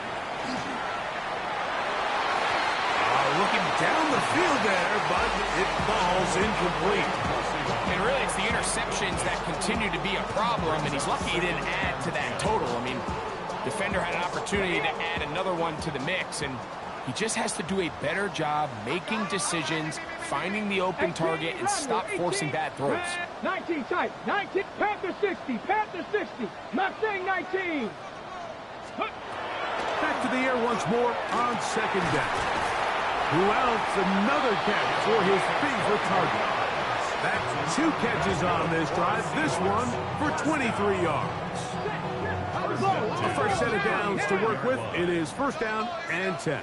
S7: Looking down the field there, but it falls incomplete.
S8: And really, it's the interceptions that continue to be a problem, and he's lucky he didn't add to that total. I mean, defender had an opportunity to add another one to the mix, and he just has to do a better job making decisions, finding the open target, and stop forcing bad throws.
S3: 19 tight, 19, Panther 60, Panther 60, Mustang 19.
S7: Back to the air once more on 2nd down. Who else? Another catch for his favorite target. That's 2 catches on this drive. This one for 23 yards. A first set of downs to work with. It is 1st down and 10.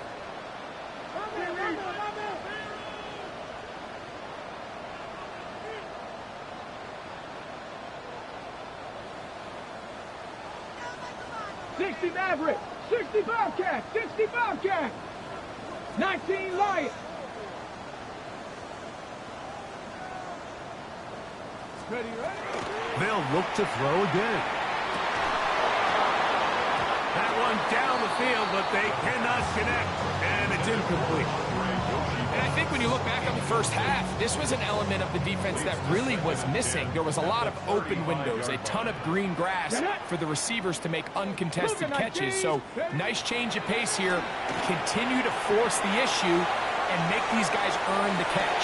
S3: '60 Maverick, 60 Bobcat, 60 Bobcat, 19 Lion. Ready, ready.
S7: They'll look to throw again. That one down the field, but they cannot connect, and it's incomplete.
S8: And I think when you look back on the first half, this was an element of the defense that really was missing. There was a lot of open windows, a ton of green grass for the receivers to make uncontested catches. So nice change of pace here. Continue to force the issue and make these guys earn the catch.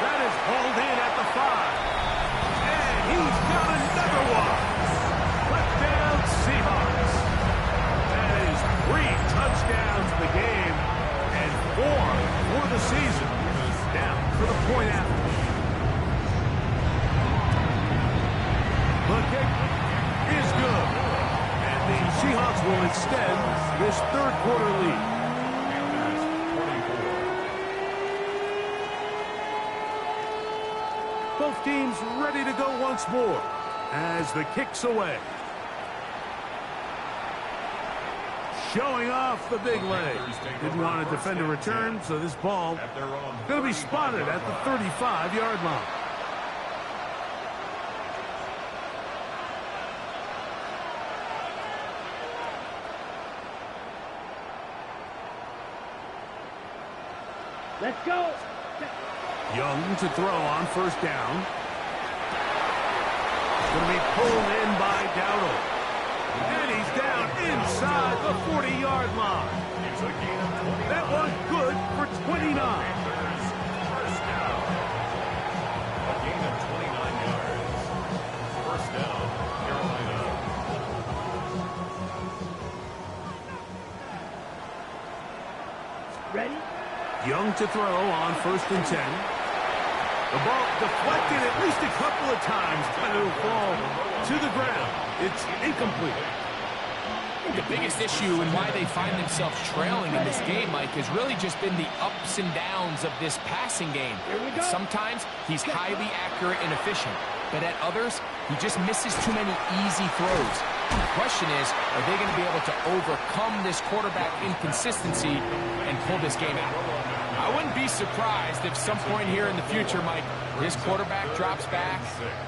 S7: That is hauled in at the 5. And he's got another one. Touchdown Seahawks. That is 3 touchdowns in the game and 4 for the season. Now for the point after. The kick is good. And the Seahawks will extend this 3rd quarter lead. Both teams ready to go once more as the kick's away. Showing off the big leg. Didn't want to defend a return, so this ball going to be spotted at the 35-yard line.
S3: Let's go.
S7: Young to throw on 1st down. Going to be pulled in by Dowdle. And he's down inside the 40-yard line.
S5: It's a gain of 29.
S7: That was good for 29.
S5: First down. A gain of 29 yards. First down, Carolina.
S3: Ready?
S7: Young to throw on 1st and 10. The ball deflected at least a couple of times, but it'll fall to the ground. It's incomplete.
S8: The biggest issue and why they find themselves trailing in this game, Mike, has really just been the ups and downs of this passing game. Sometimes he's highly accurate and efficient, but at others, he just misses too many easy throws. The question is, are they going to be able to overcome this quarterback inconsistency and pull this game out? I wouldn't be surprised if some point here in the future, Mike, this quarterback drops back.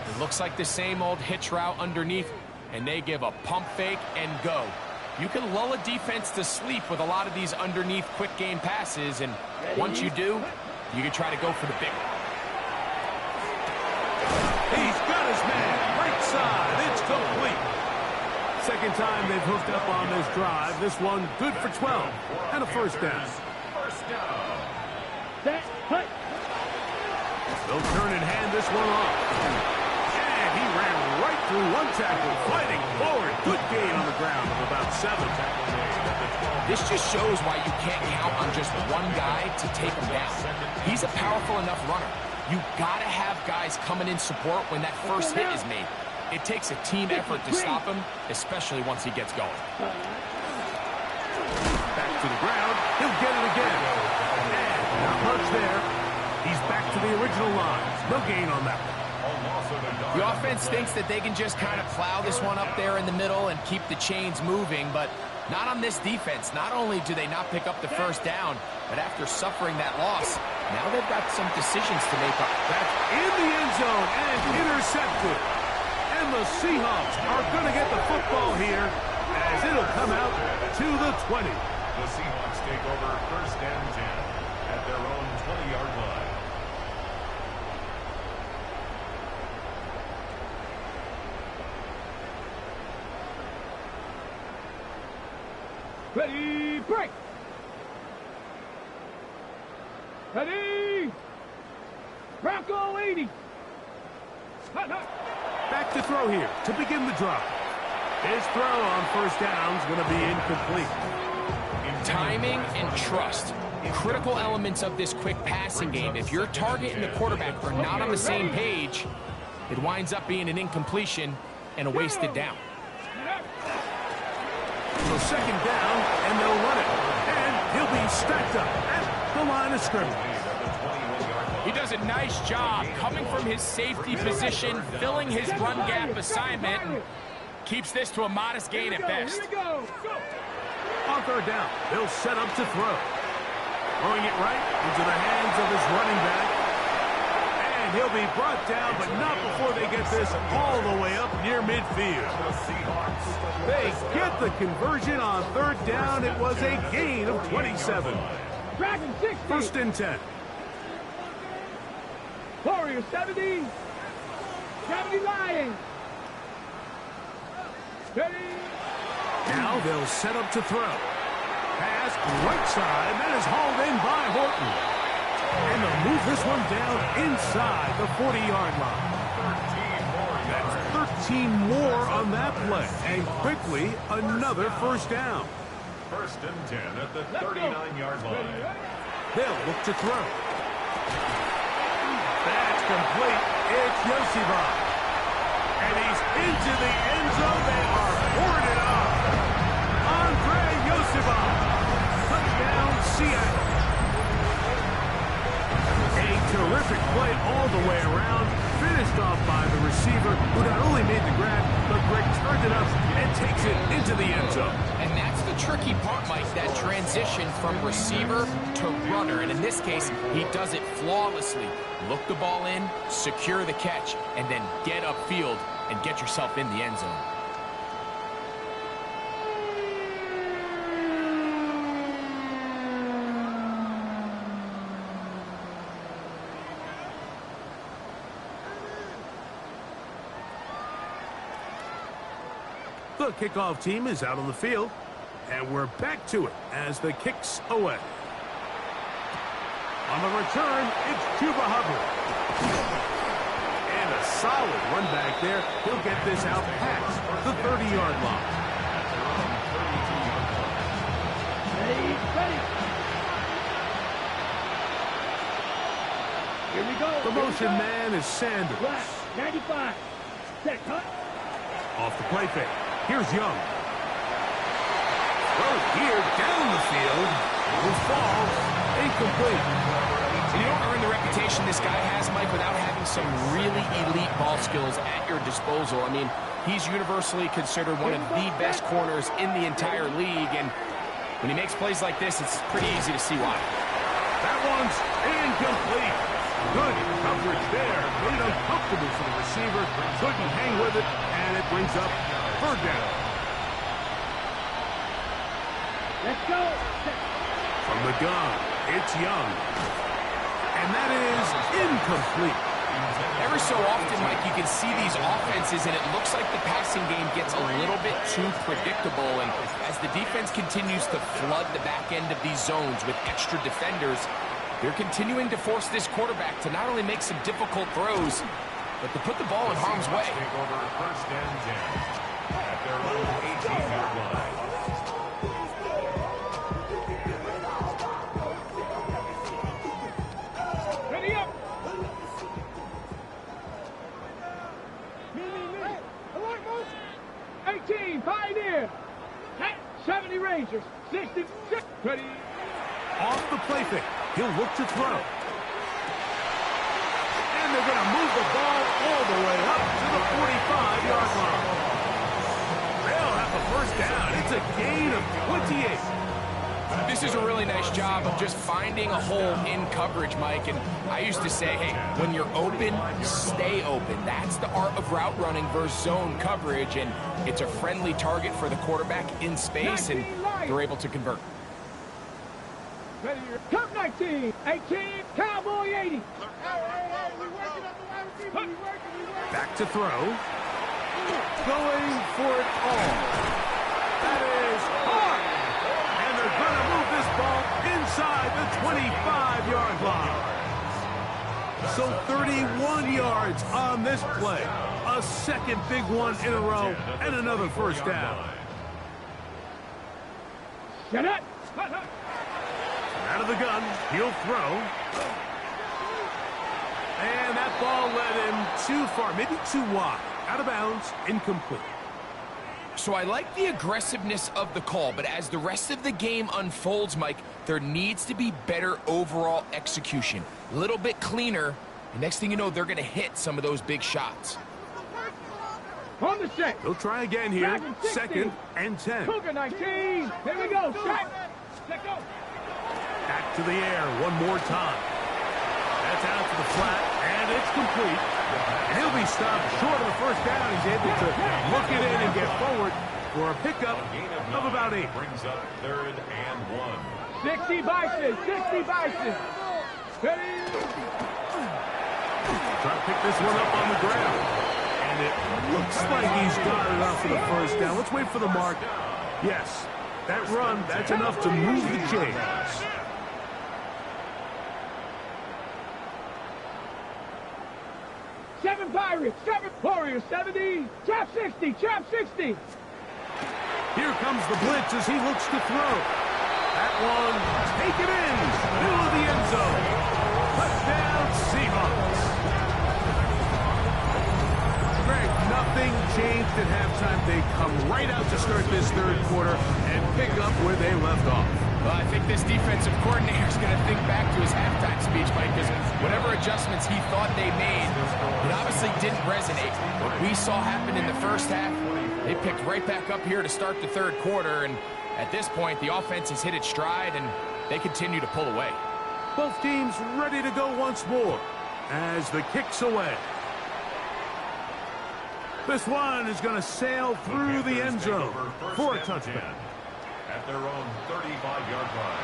S8: It looks like the same old hitch route underneath, and they give a pump fake and go. You can lull a defense to sleep with a lot of these underneath quick game passes, and once you do, you can try to go for the big one.
S7: He's got his man. Right side. It's complete. Second time they've hooked up on this drive. This one good for 12 and a first down.
S5: First down.
S3: Set. Cut.
S7: They'll turn and hand this one off. And he ran right through one tackle, fighting forward. Good gain on the ground of about 7.
S8: This just shows why you can't count on just one guy to take him down. He's a powerful enough runner. You gotta have guys coming in support when that first hit is made. It takes a team effort to stop him, especially once he gets going.
S7: Back to the ground. He'll get it again. And not much there. He's back to the original line. No gain on that one.
S8: The offense thinks that they can just kind of plow this one up there in the middle and keep the chains moving, but not on this defense. Not only do they not pick up the first down, but after suffering that loss, now they've got some decisions to make up.
S7: That's in the end zone and intercepted. And the Seahawks are going to get the football here as it'll come out to the 20.
S5: The Seahawks take over 1st and 10 at their own 20-yard line.
S3: Ready, break. Ready. Bronco 80. Hot, hot.
S7: Back to throw here to begin the drive. His throw on first down is going to be incomplete.
S8: Timing and trust. Critical elements of this quick passing game. If your target and the quarterback are not on the same page, it winds up being an incompletion and a wasted down.
S7: So second down, and they'll run it. And he'll be stacked up at the line of scrimmage.
S8: He does a nice job coming from his safety position, filling his run gap assignment, and keeps this to a modest gain at best.
S7: On third down, they'll set up to throw. Throwing it right into the hands of his running back. And he'll be brought down, but not before they get this all the way up near midfield. They get the conversion on third down. It was a gain of 27.
S3: Dragon 60.
S7: 1st and 10.
S3: Warrior 70. 70 Lions. Ready.
S7: Now they'll set up to throw. Pass right side. That is hauled in by Horton. And they'll move this one down inside the 40-yard line. 13 more on that play. And quickly, another first down.
S5: 1st and 10 at the 39-yard line.
S7: They'll look to throw. That's complete. It's Yoshiba. And he's into the end zone. They are boarded up. Andre Yoshiba. Touchdown, Seattle. A terrific play all the way around. Finished off by the receiver, who not only made the grab, but Greg turned it up and takes it into the end zone.
S8: And that's the tricky part, Mike, that transition from receiver to runner. And in this case, he does it flawlessly. Look the ball in, secure the catch, and then get upfield and get yourself in the end zone.
S7: The kickoff team is out on the field, and we're back to it as the kick's away. On the return, it's Chuba Hubbard. And a solid run back there. He'll get this out past the 30-yard line.
S3: Ready. Here we go.
S7: The motion man is Sanders.
S3: Black, 95. Set, cut.
S7: Off the play fake. Here's Young. Throw here down the field. Will fall. Incomplete.
S8: You don't earn the reputation this guy has, Mike, without having some really elite ball skills at your disposal. I mean, he's universally considered one of the best corners in the entire league, and when he makes plays like this, it's pretty easy to see why.
S7: That one's incomplete. Good coverage there. Made it uncomfortable for the receiver. Couldn't hang with it, and it brings up third down.
S3: Let's go.
S7: From the gun, it's Young. And that is incomplete.
S8: Every so often, Mike, you can see these offenses, and it looks like the passing game gets a little bit too predictable. And as the defense continues to flood the back end of these zones with extra defenders, they're continuing to force this quarterback to not only make some difficult throws, but to put the ball in harm's way.
S5: Take over first and 10 at their own 18-yard line.
S3: Ready up. Me. Alert, motion. 18, Pioneer. 70 Rangers. 66. Ready.
S7: Off the play fake. He'll look to throw. And they're going to move the ball all the way up to the 45-yard line. They'll have the first down. It's a gain of 28.
S8: This is a really nice job of just finding a hole in coverage, Mike. And I used to say, hey, when you're open, stay open. That's the art of route running versus zone coverage. And it's a friendly target for the quarterback in space, and they're able to convert.
S3: Ready. Cup 19. 18. Cowboy 80.
S7: Back to throw. Going for it all. That is hard. And they're going to move this ball inside the 25-yard line. So 31 yards on this play. A second big one in a row and another first down.
S3: Shut up.
S7: Out of the gun, he'll throw. And that ball led him too far, maybe too wide. Out of bounds, incomplete.
S8: So I like the aggressiveness of the call, but as the rest of the game unfolds, Mike, there needs to be better overall execution. A little bit cleaner, and next thing you know, they're going to hit some of those big shots.
S3: On the set.
S7: He'll try again here. Second and 10.
S3: Coco 19. Here we go. Set go.
S7: Back to the air one more time. That's out to the flat, and it's complete. And he'll be stopped short of the first down. He's able to look it in and get forward for a pickup of about 8.
S5: Brings up third and 1.
S3: 60 Bison. 60 Bison. Ready.
S7: Try to pick this one up on the ground. And it looks like he's got it up for the first down. Let's wait for the mark. Yes, that run, that's enough to move the chains.
S3: 7 Pirates, 7 Warriors, 70, Chap 60, Chap 60.
S7: Here comes the blitz as he looks to throw. That one, taken in, middle of the end zone. Touchdown, Seahawks. Greg, nothing changed at halftime. They come right out to start this third quarter and pick up where they left off.
S8: Well, I think this defensive coordinator is going to think back to his halftime speech, Mike, because whatever adjustments he thought they made, it obviously didn't resonate. What we saw happen in the first half, they picked right back up here to start the third quarter, and at this point, the offense has hit its stride, and they continue to pull away.
S7: Both teams ready to go once more as the kick's away. This one is going to sail through the end zone for a touchdown.
S5: At their own 35-yard line.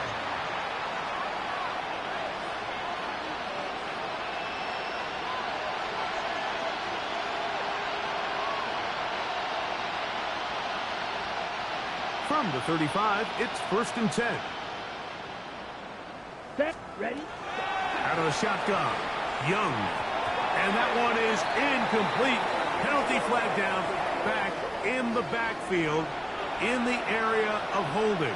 S7: From the 35, it's 1st and 10.
S3: Set, ready.
S7: Out of the shotgun, Young. And that one is incomplete. Penalty flag down, back in the backfield, in the area of holding.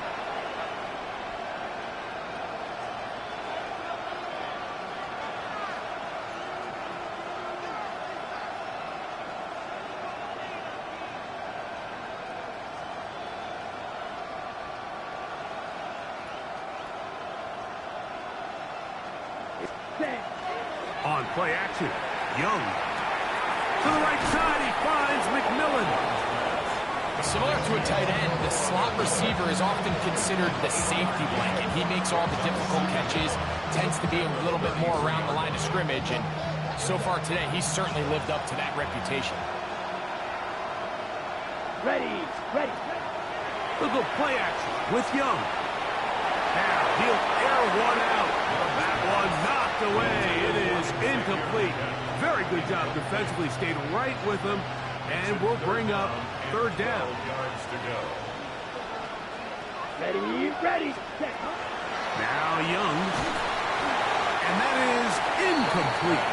S7: On play action, Young. To the right side, he finds McMillan.
S8: Similar to a tight end, the slot receiver is often considered the safety blanket. He makes all the difficult catches, tends to be a little bit more around the line of scrimmage, and so far today, he's certainly lived up to that reputation.
S3: Ready, ready.
S7: Look at play action with Young. Now he'll air one out. That one knocked away. It is incomplete. Very good job defensively. Stayed right with him, and we'll bring up 3rd down.
S5: Yards to go.
S3: Ready, ready. Set.
S7: Now Young. And that is incomplete.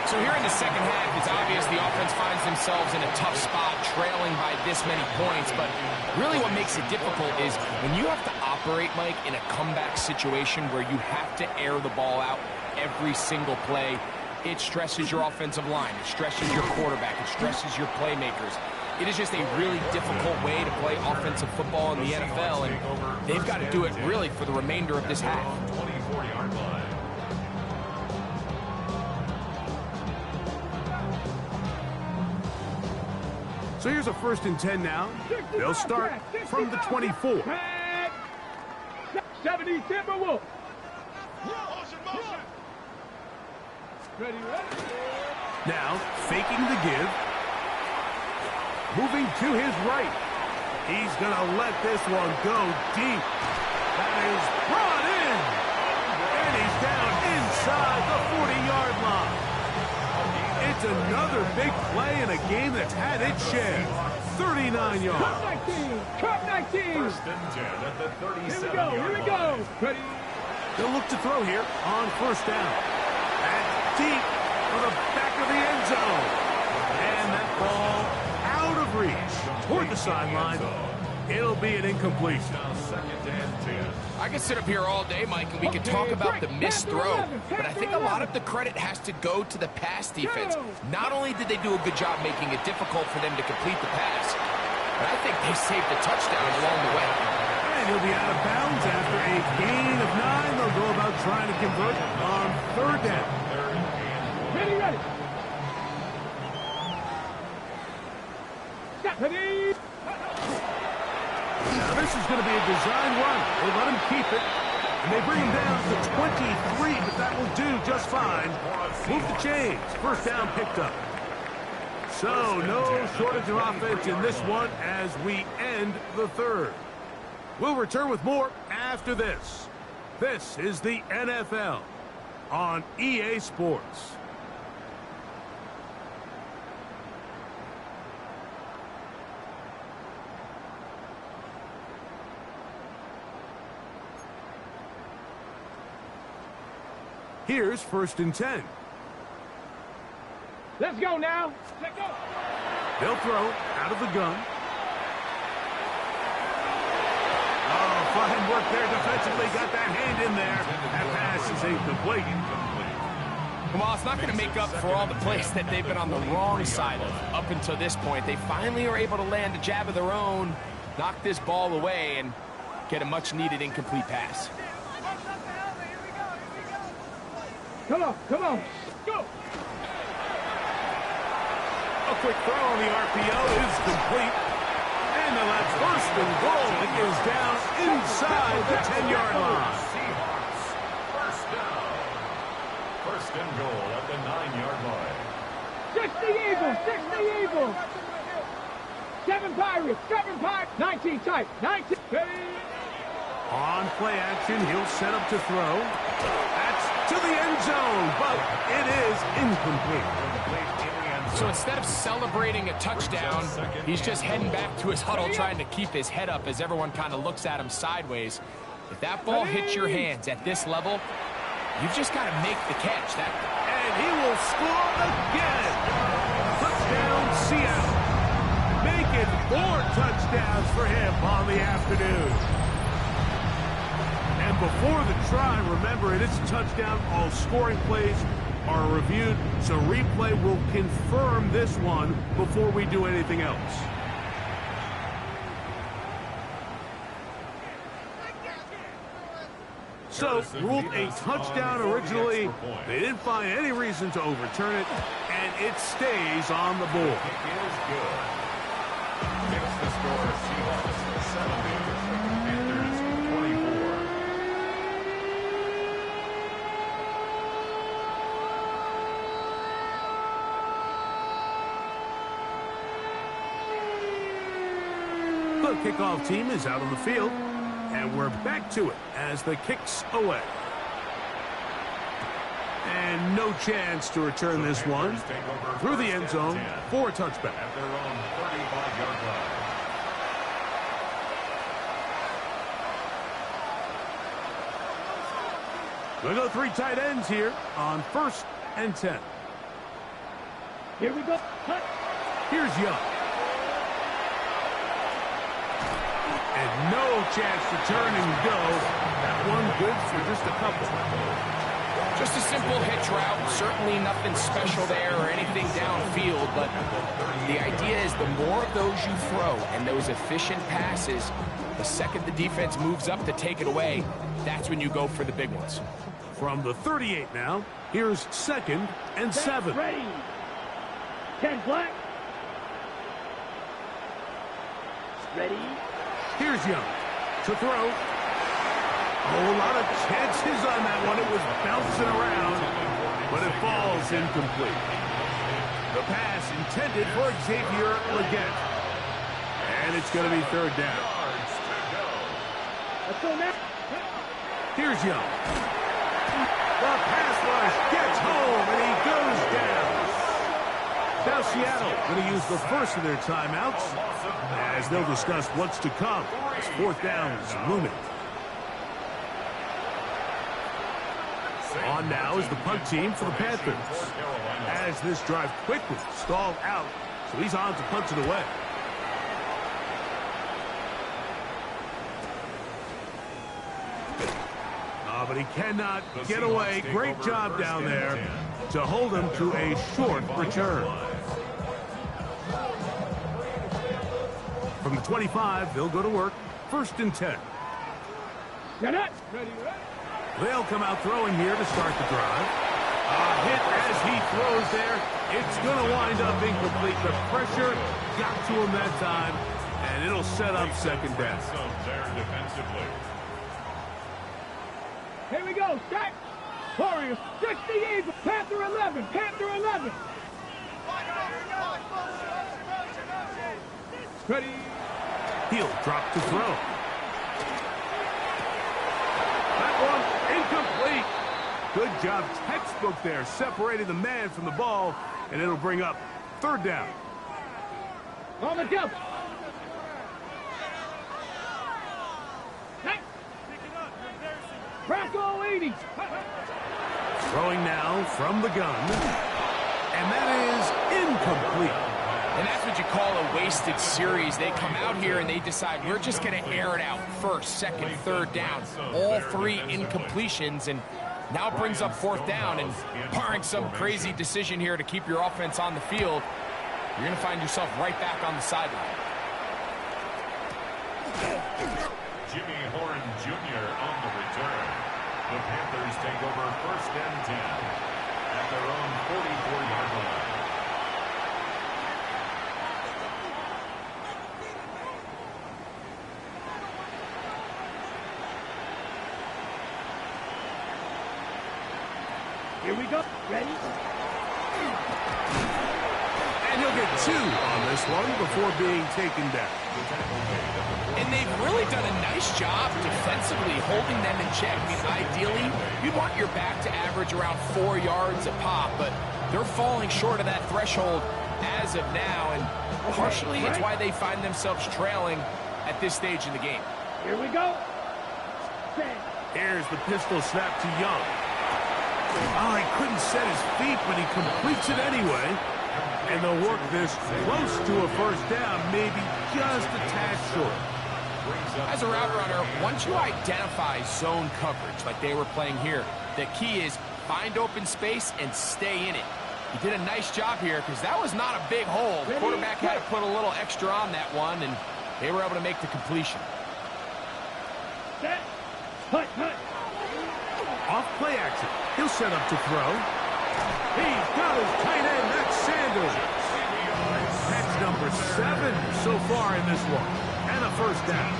S8: So here in the second half, it's obvious the offense finds themselves in a tough spot, trailing by this many points. But really what makes it difficult is when you have to operate, Mike, in a comeback situation where you have to air the ball out every single play, it stresses your offensive line. It stresses your quarterback. It stresses your playmakers. It is just a really difficult way to play offensive football in the NFL, and they've got to do it really for the remainder of this half.
S5: 24-yard line.
S7: So here's a 1st and 10 now. They'll start from the 24.
S3: 70 Timberwolves. Ready, ready.
S7: Now faking the give. Moving to his right. He's going to let this one go deep. That is brought in. And he's down inside the 40-yard line. It's another big play in a game that's had its share. 39 yards.
S3: Cup 19. Cup 19.
S5: 1st and 10 at the 37-yard
S3: Here we go. Here we go. Ready.
S7: They'll look to throw here on 1st down. That's deep for the back of the end zone. And that ball out of reach toward the sideline. It'll be an incompletion.
S5: Now 2nd and 10.
S8: I could sit up here all day, Mike, and we could talk about the missed throw, but I think a lot of the credit has to go to the pass defense. Not only did they do a good job making it difficult for them to complete the pass, but I think they saved the touchdown along the way.
S7: And he'll be out of bounds after a gain of 9. They'll go about trying to convert on 3rd down.
S3: Ready, ready. Ready.
S7: Now this is going to be a design run. They let him keep it, and they bring him down to 23, but that will do just fine. Move the chains. 1st down picked up. So no shortage of offense in this one as we end the 3rd. We'll return with more after this. This is the NFL on EA Sports. Here's 1st and 10.
S3: Let's go now. Let's go.
S7: They'll throw out of the gun. Oh, fine work there defensively. Got that hand in there. That pass is incomplete.
S8: Well, it's not going to make up for all the plays that they've been on the wrong side of up until this point. They finally are able to land a jab of their own, knock this ball away, and get a much-needed incomplete pass.
S3: Come on, come on. Go.
S7: A quick throw on the RPO is complete. And now that's 1st and goal. It is down inside the 10-yard line.
S5: Seahawks. 1st down. 1st and goal at the 9-yard line.
S3: 60 Eagles, 60 Eagles. 7 Pirates, 7 Pirates. 19 type, 19.
S7: On play action, he'll set up to throw. That's to the end zone, but it is incomplete.
S8: So instead of celebrating a touchdown, he's just heading back to his huddle trying to keep his head up as everyone kind of looks at him sideways. If that ball hits your hands at this level, you've just got to make the catch.
S7: And he will score again. Touchdown, Seattle. Making 4 touchdowns for him on the afternoon. And before the try, remember, it is a touchdown. All scoring plays are reviewed, so replay will confirm this one before we do anything else. So, ruled a touchdown originally. They didn't find any reason to overturn it, and it stays on the board.
S5: Gives the score Seahawks 70, Panthers 24.
S7: The kickoff team is out on the field, and we're back to it as the kick's away. And no chance to return this one through the end zone for a touchback.
S5: At their own 35-yard line.
S7: We'll go 3 tight ends here on 1st and 10.
S3: Here we go. Cut.
S7: Here's Young. And no chance to turn and go. That one good for just a couple.
S8: Just a simple hitch route. Certainly nothing special there or anything downfield, but the idea is the more of those you throw and those efficient passes, the second the defense moves up to take it away, that's when you go for the big ones.
S7: From the 38 now, here's 2nd and 7.
S3: Ready. 10 black. Ready.
S7: Here's Young to throw. Oh, a lot of chances on that one. It was bouncing around, but it falls incomplete. The pass intended for Xavier Legette. And it's going to be 3rd down.
S3: Let's go now.
S7: Here's Young. The pass rush gets home, and he goes down. Now Seattle going to use the first of their timeouts as they'll discuss what's to come. As 4th down is looming. On now is the punt team for the Panthers. As this drive quickly stalled out, so he's on to punt it away. But he cannot get away. Great job down there to hold him to a short return. From the 25, they'll go to work. 1st and 10. They'll come out throwing here to start the drive. A hit as he throws there. It's going to wind up incomplete. The pressure got to him that time, and it'll set up 2nd down.
S5: There defensively.
S3: Here we go. Start. Warriors 68. Panther 11. Panther 11. Ready.
S7: He'll drop to throw. That one incomplete. Good job, textbook there, separating the man from the ball, and it'll bring up 3rd down.
S3: On the jump. Bronco 80.
S7: Throwing now from the gun, and that is incomplete.
S8: And that's what you call a wasted series. They come out here and they decide we're just going to air it out 1st, 2nd, 3rd down. All 3 incompletions, and now it brings up 4th down. And barring some crazy decision here to keep your offense on the field, you're going to find yourself right back on the sideline.
S5: Jimmy Horn Jr. on the return. The Panthers take over 1st and 10 at their own 44-yard line.
S3: Here we go. Ready?
S7: And he'll get 2 on this one before being taken down.
S8: And they've really done a nice job defensively holding them in check. I mean, ideally, you'd want your back to average around 4 yards a pop, but they're falling short of that threshold as of now, and partially it's why they find themselves trailing at this stage in the game.
S3: Here we go.
S7: Here's the pistol snap to Young. Oh, he couldn't set his feet, but he completes it anyway. And they'll work this close to a first down, maybe just a tad short.
S8: As a route runner, once you identify zone coverage like they were playing here, the key is find open space and stay in it. He did a nice job here because that was not a big hole. The quarterback had to put a little extra on that one, and they were able to make the completion.
S3: Set. Hut, hut.
S7: Off play action. He'll set up to throw. He's got his tight end. That's Sanders. That's number 7 so far in this one. And a first down.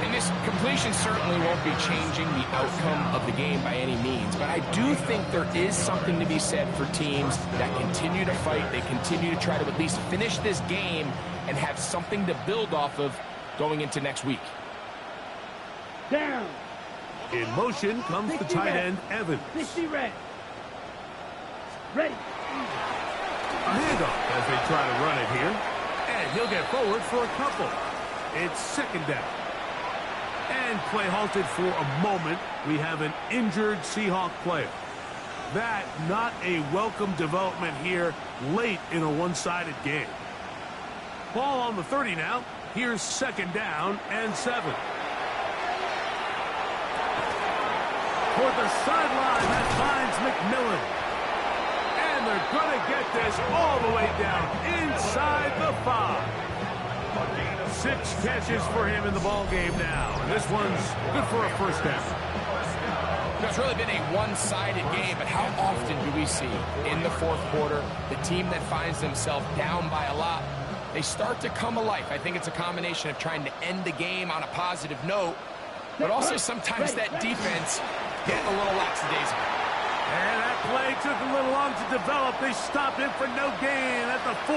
S8: And this completion certainly won't be changing the outcome of the game by any means, but I do think there is something to be said for teams that continue to fight. They continue to try to at least finish this game and have something to build off of going into next week.
S3: Down.
S7: In motion comes the tight end, Evans.
S3: 60 red. Ready.
S7: A handoff as they try to run it here. And he'll get forward for a couple. It's second down. And play halted for a moment. We have an injured Seahawk player. That not a welcome development here late in a one-sided game. Ball on the 30 now. Here's second down and 7. Toward the sideline, that finds McMillan. And they're going to get this all the way down inside the 5. 6 catches for him in the ball game now. And this one's good for a first down.
S8: It's really been a one-sided game, but how often do we see in the fourth quarter the team that finds themselves down by a lot, they start to come alive. I think it's a combination of trying to end the game on a positive note, but also sometimes that defense getting a little lackadaisical.
S7: And that play took a little long to develop. They stopped him for no gain at the 4.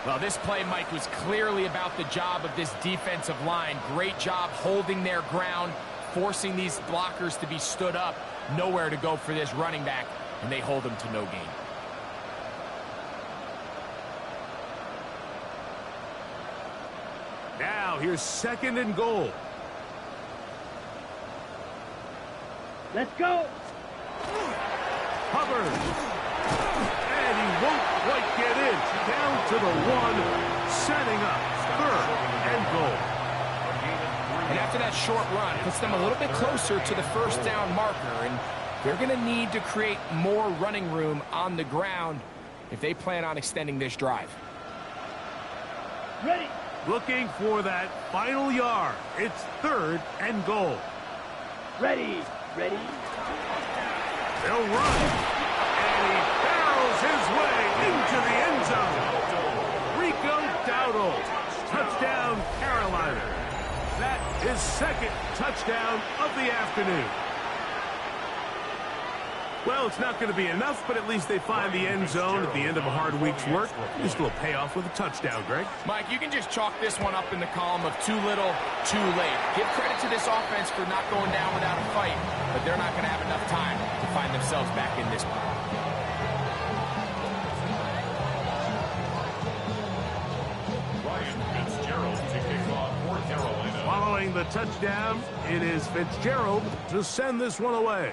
S8: Well, this play, Mike, was clearly about the job of this defensive line. Great job holding their ground, forcing these blockers to be stood up. Nowhere to go for this running back, and they hold him to no gain.
S7: Now, here's second and goal.
S3: Let's go.
S7: Hubbard. And he won't quite get in. Down to the 1, setting up third and goal.
S8: And after that short run, puts them a little bit closer to the first down marker, and they're going to need to create more running room on the ground if they plan on extending this drive.
S3: Ready.
S7: Looking for that final yard. It's third and goal.
S3: Ready. Ready.
S7: They'll run. And he barrels his way into the end zone. Rico Dowdle. Touchdown, Carolina. That is second touchdown of the afternoon. Well, it's not going to be enough, but at least they find the end zone at the end of a hard week's work. This will pay off with a touchdown, Greg.
S8: Mike, you can just chalk this one up in the column of too little, too late. Give credit to this offense for not going down without a fight, but they're not going to have enough time to find themselves back in this one.
S7: Following the touchdown, it is Fitzgerald to send this one away.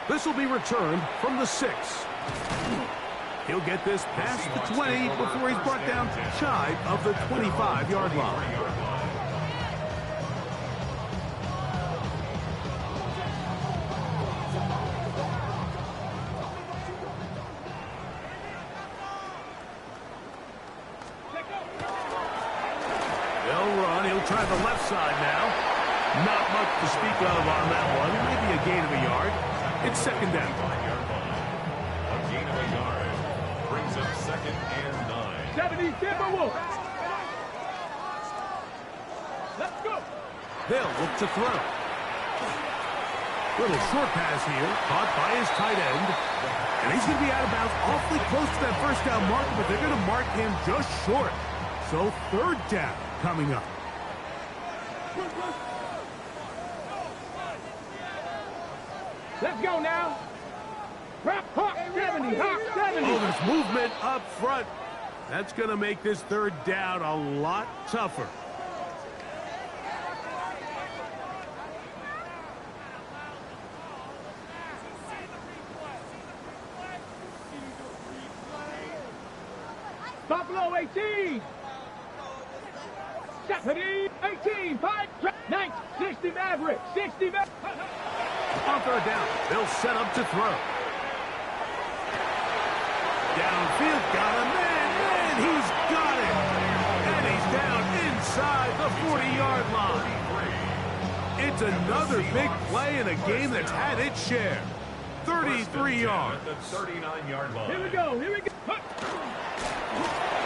S7: This will be returned from the 6. He'll get this past the 20 before he's brought down shy of the 25-yard line. They'll run. He'll try the left side now. Not much to speak of on that one. Maybe a gain of a yard. It's second down.
S5: A gain of a yard brings up second and 9.
S3: 70 Timberwolves. Let's go.
S7: They'll look to throw. Little short pass here, caught by his tight end. And he's going to be out of bounds awfully close to that first down marker, but they're going to mark him just short. So third down coming up.
S3: Let's go now. Hawk 70, Hawk 70.
S7: Oh, there's movement up front. That's going to make this third down a lot tougher.
S3: Buffalo 18. 18, 5, 9, 60 Maverick, 60 Maverick.
S7: On third down, they'll set up to throw. Downfield, got a man, and he's got it. And he's down inside the 40-yard line. It's another big play in a game that's had its share. 33 yards.
S5: The 39-yard line.
S3: Here we go, here we go.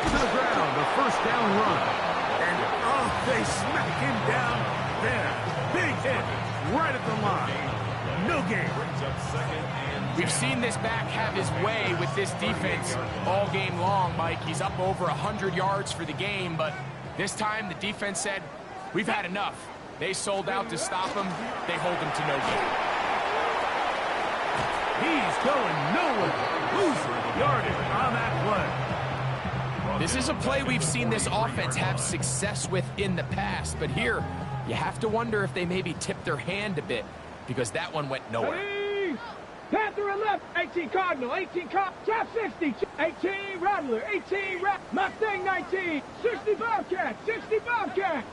S7: To the ground, the first down run. And, oh, they smack him down there. Big hit right at the line. No gain.
S8: We've seen this back have his way with this defense all game long, Mike. He's up over 100 yards for the game, but this time the defense said, we've had enough. They sold out to stop him. They hold him to no gain.
S7: He's going nowhere. Losing yardage on that play.
S8: This is a play we've seen this offense have success with in the past, but here you have to wonder if they maybe tipped their hand a bit because that one went nowhere.
S3: Hey, Panther 11, 18 Cardinal, 18 Trap 60, 18 Rattler, 18 Mustang 19, 60 Bobcat, 60 Bobcat.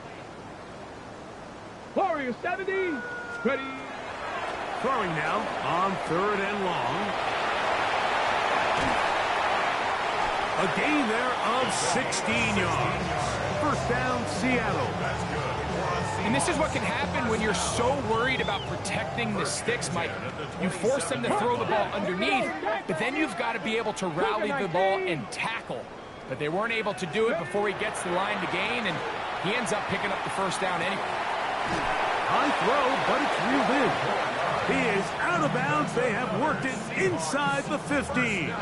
S3: Warrior 70, ready.
S7: Throwing now on third and long. A gain there of 16 yards. First down, Seattle.
S8: And this is what can happen when you're so worried about protecting the sticks, Mike. You force them to throw the ball underneath, but then you've got to be able to rally the ball and tackle. But they weren't able to do it before he gets the line to gain, and he ends up picking up the first down anyway.
S7: High throw, but it's reeled in. He is out of bounds. They have worked it inside the 50.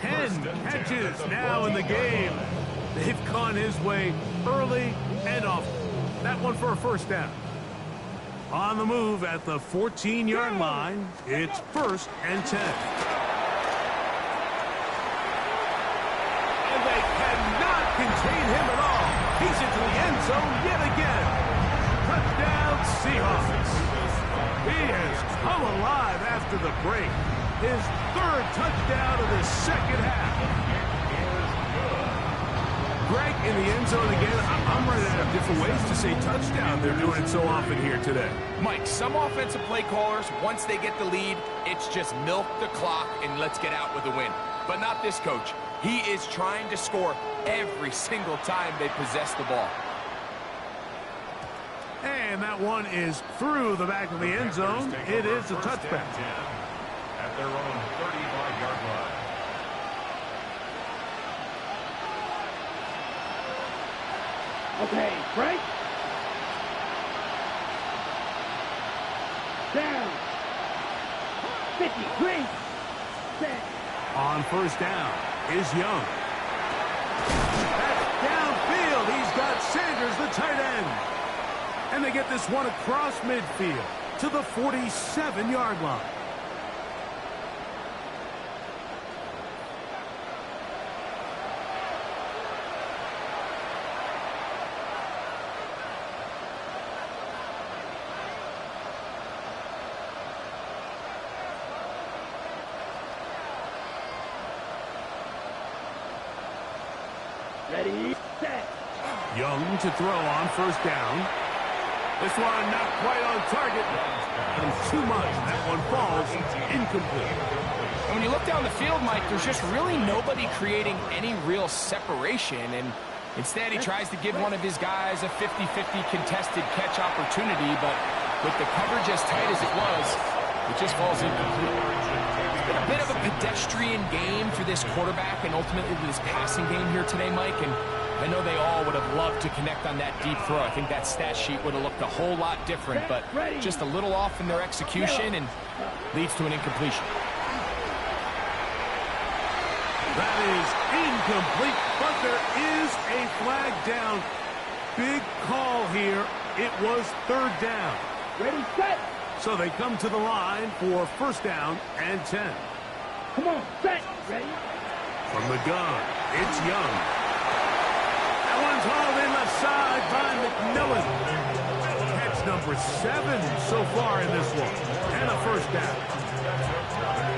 S7: 10 catches now in the game. They've gone his way early and often. That one for a first down. On the move at the 14-yard line, it's 1st and 10. And they cannot contain him at all. He's into the end zone yet again. Touchdown, Seahawks. He has come alive after the break. His 3rd touchdown of the second half. Greg, in the end zone again. I'm running out of different ways to say touchdown. They're doing it so often here today.
S8: Mike, some offensive play callers, once they get the lead, it's just milk the clock and let's get out with a win. But not this coach. He is trying to score every single time they possess the ball.
S7: And that one is through the back of the end zone. It is a touchback.
S5: At their own 35-yard line.
S3: Okay, break. Down. 53. Set.
S7: On first down is Young. That's downfield. He's got Sanders, the tight end. And they get this one across midfield to the 47-yard line.
S3: Ready, set.
S7: Young to throw on first down. This one not quite on target. And too much. That one falls incomplete.
S8: When you look down the field, Mike, there's just really nobody creating any real separation. And instead, he tries to give one of his guys a 50-50 contested catch opportunity. But with the coverage as tight as it was, it just falls incomplete. It's been a bit of a pedestrian game for this quarterback and ultimately this passing game here today, Mike. And I know they all would have loved to connect on that deep throw. I think that stat sheet would have looked a whole lot different, but just a little off in their execution and leads to an incompletion.
S7: That is incomplete, but there is a flag down. Big call here. It was 3rd down.
S3: Ready, set.
S7: So they come to the line for first down and 10.
S3: Come on, set, ready?
S7: From the gun, it's Young. That one's hauled in left side by McMillan. Catch number 7 so far in this one. And a first down.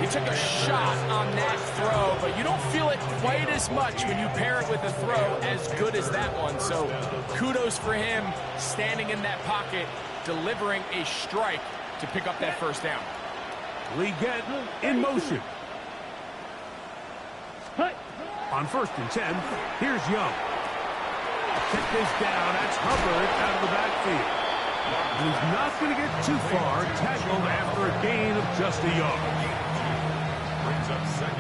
S8: He took a shot on that throw, but you don't feel it quite as much when you pair it with a throw as good as that one. So kudos for him standing in that pocket, delivering a strike to pick up that first down.
S7: Lee get in motion. On first and 10, here's Young. Check this down. That's Hubbard out of the backfield. He's not going to get too far, tackled after a gain of just a yard.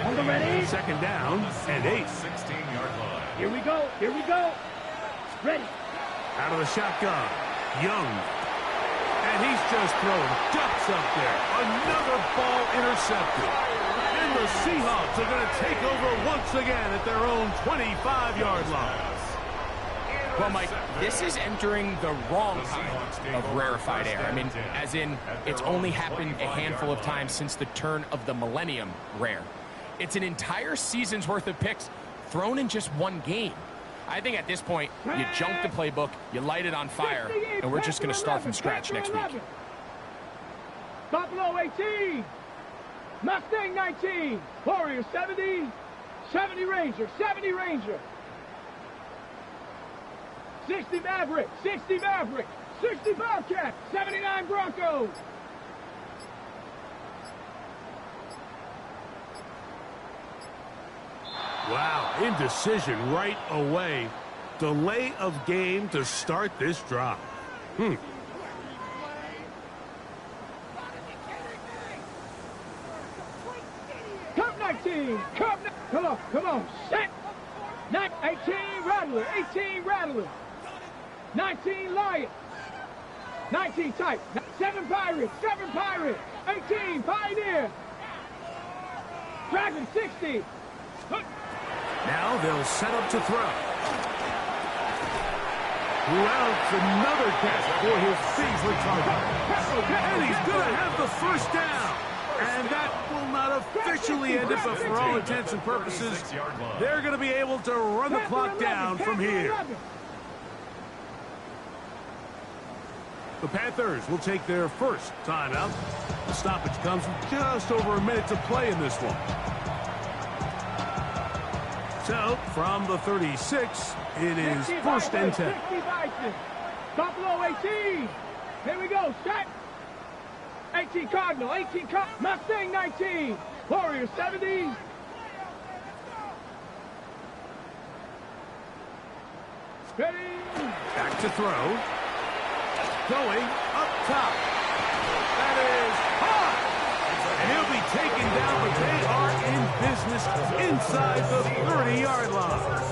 S3: On the ready?
S7: Second down and 8.
S5: 16-yard line.
S3: Here we go. Here we go. Ready.
S7: Out of the shotgun, Young. And he's just throwing ducks up there. Another ball intercepted. And the Seahawks are going to take over once again at their own 25-yard line.
S8: Well, Mike, this is entering the wrong kind of rarefied air. I mean, as in, it's only happened a handful of times since the turn of the millennium rare. It's an entire season's worth of picks thrown in just one game. I think at this point, you junk the playbook, you light it on fire, and we're just going to start from scratch next week.
S3: Buffalo 18. Mustang 19. Warrior 70. 70 Ranger. 70 Ranger. 60 Maverick. 60 Maverick. 60 Bobcat. 79 Broncos.
S7: Wow, indecision right away. Delay of game to start this drive.
S3: Cup 19. Cup. Come on. Set. 18 Rattler. 18 Rattler. 19 Lion. 19 Type. 7 Pirates. 7 Pirates. 18 Pioneer. Dragon 60.
S7: Now they'll set up to throw. Routes another catch for his favorite target. And he's going to have the first down. And that will not officially end it, but for all intents and purposes, they're going to be able to run the clock down from here. The Panthers will take their first timeout. The stoppage comes with just over a minute to play in this one. So, from the 36, it is first and 10.
S3: Buffalo 18. Here we go. Set. 18 Cardinal. 18 Cardinal. Mustang 19. Warrior 70. Ready.
S7: Back to throw. Going up top. That is high. And he'll be taken down, but they are in business inside the 30-yard line.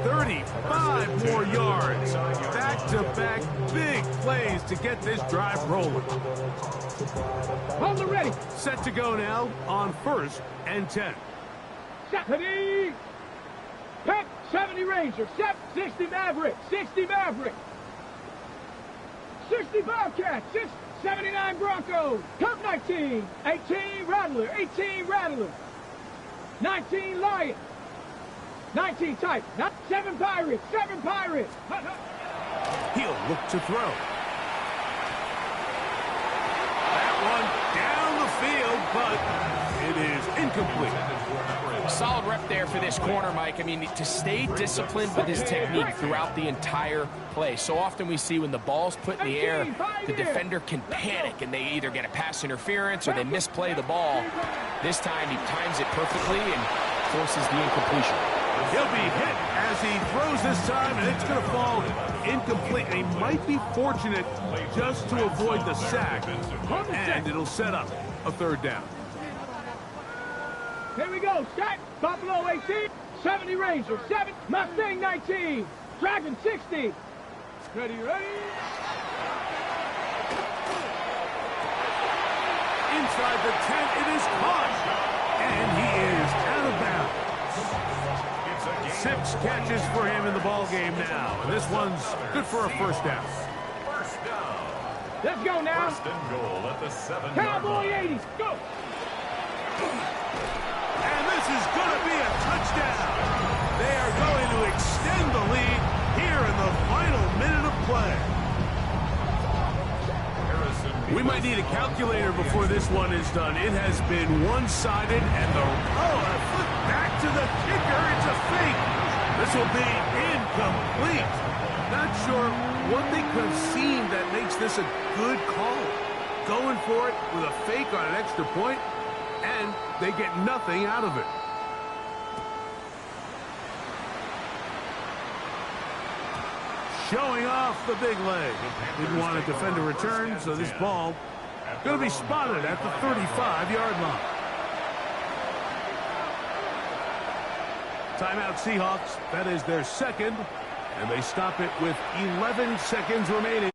S7: 35 more yards. Back-to-back big plays to get this drive rolling.
S3: On the ready.
S7: Set to go now on first and 10.
S3: 70. Pep. 70 Ranger. 60 Maverick. 60 Maverick. 60 Bobcat. 79 Broncos. Cup 19. 18 Rattler. 18 Rattler. 19 Lion. 19 Type. 7 Pirates. 7 Pirates.
S7: He'll look to throw. That one down the field, but it is incomplete.
S8: Solid rep there for this corner, Mike. I mean, to stay disciplined with his technique throughout the entire play. So often we see when the ball's put in the air, the defender can panic and they either get a pass interference or they misplay the ball. This time he times it perfectly and forces the incompletion.
S7: He'll be hit as he throws this time, and it's going to fall incomplete. And he might be fortunate just to avoid the sack, and it'll set up a third down.
S3: Here we go. Set. Buffalo 18. 70 Ranger. 7. Mustang 19. Dragon 60. Ready.
S7: Inside the 10, it is caught. And he is out of bounds. 6 catches for him in the ball game now. And this one's good for a first down.
S3: Let's go now.
S5: First and goal at the 7-yard
S3: Cowboy
S5: line.
S3: 80s. Go.
S7: And this is going to be a touchdown. They are going to extend the lead here in the final minute of play. We might need a calculator before this one is done. It has been one-sided, and a foot back to the kicker. It's a fake. This will be incomplete. Not sure what they could have seen that makes this a good call. Going for it with a fake on an extra point, and they get nothing out of it. Showing off the big leg. Didn't want to defend a return, so this ball going to be spotted at the 35-yard line. Timeout Seahawks. That is their second, and they stop it with 11 seconds remaining.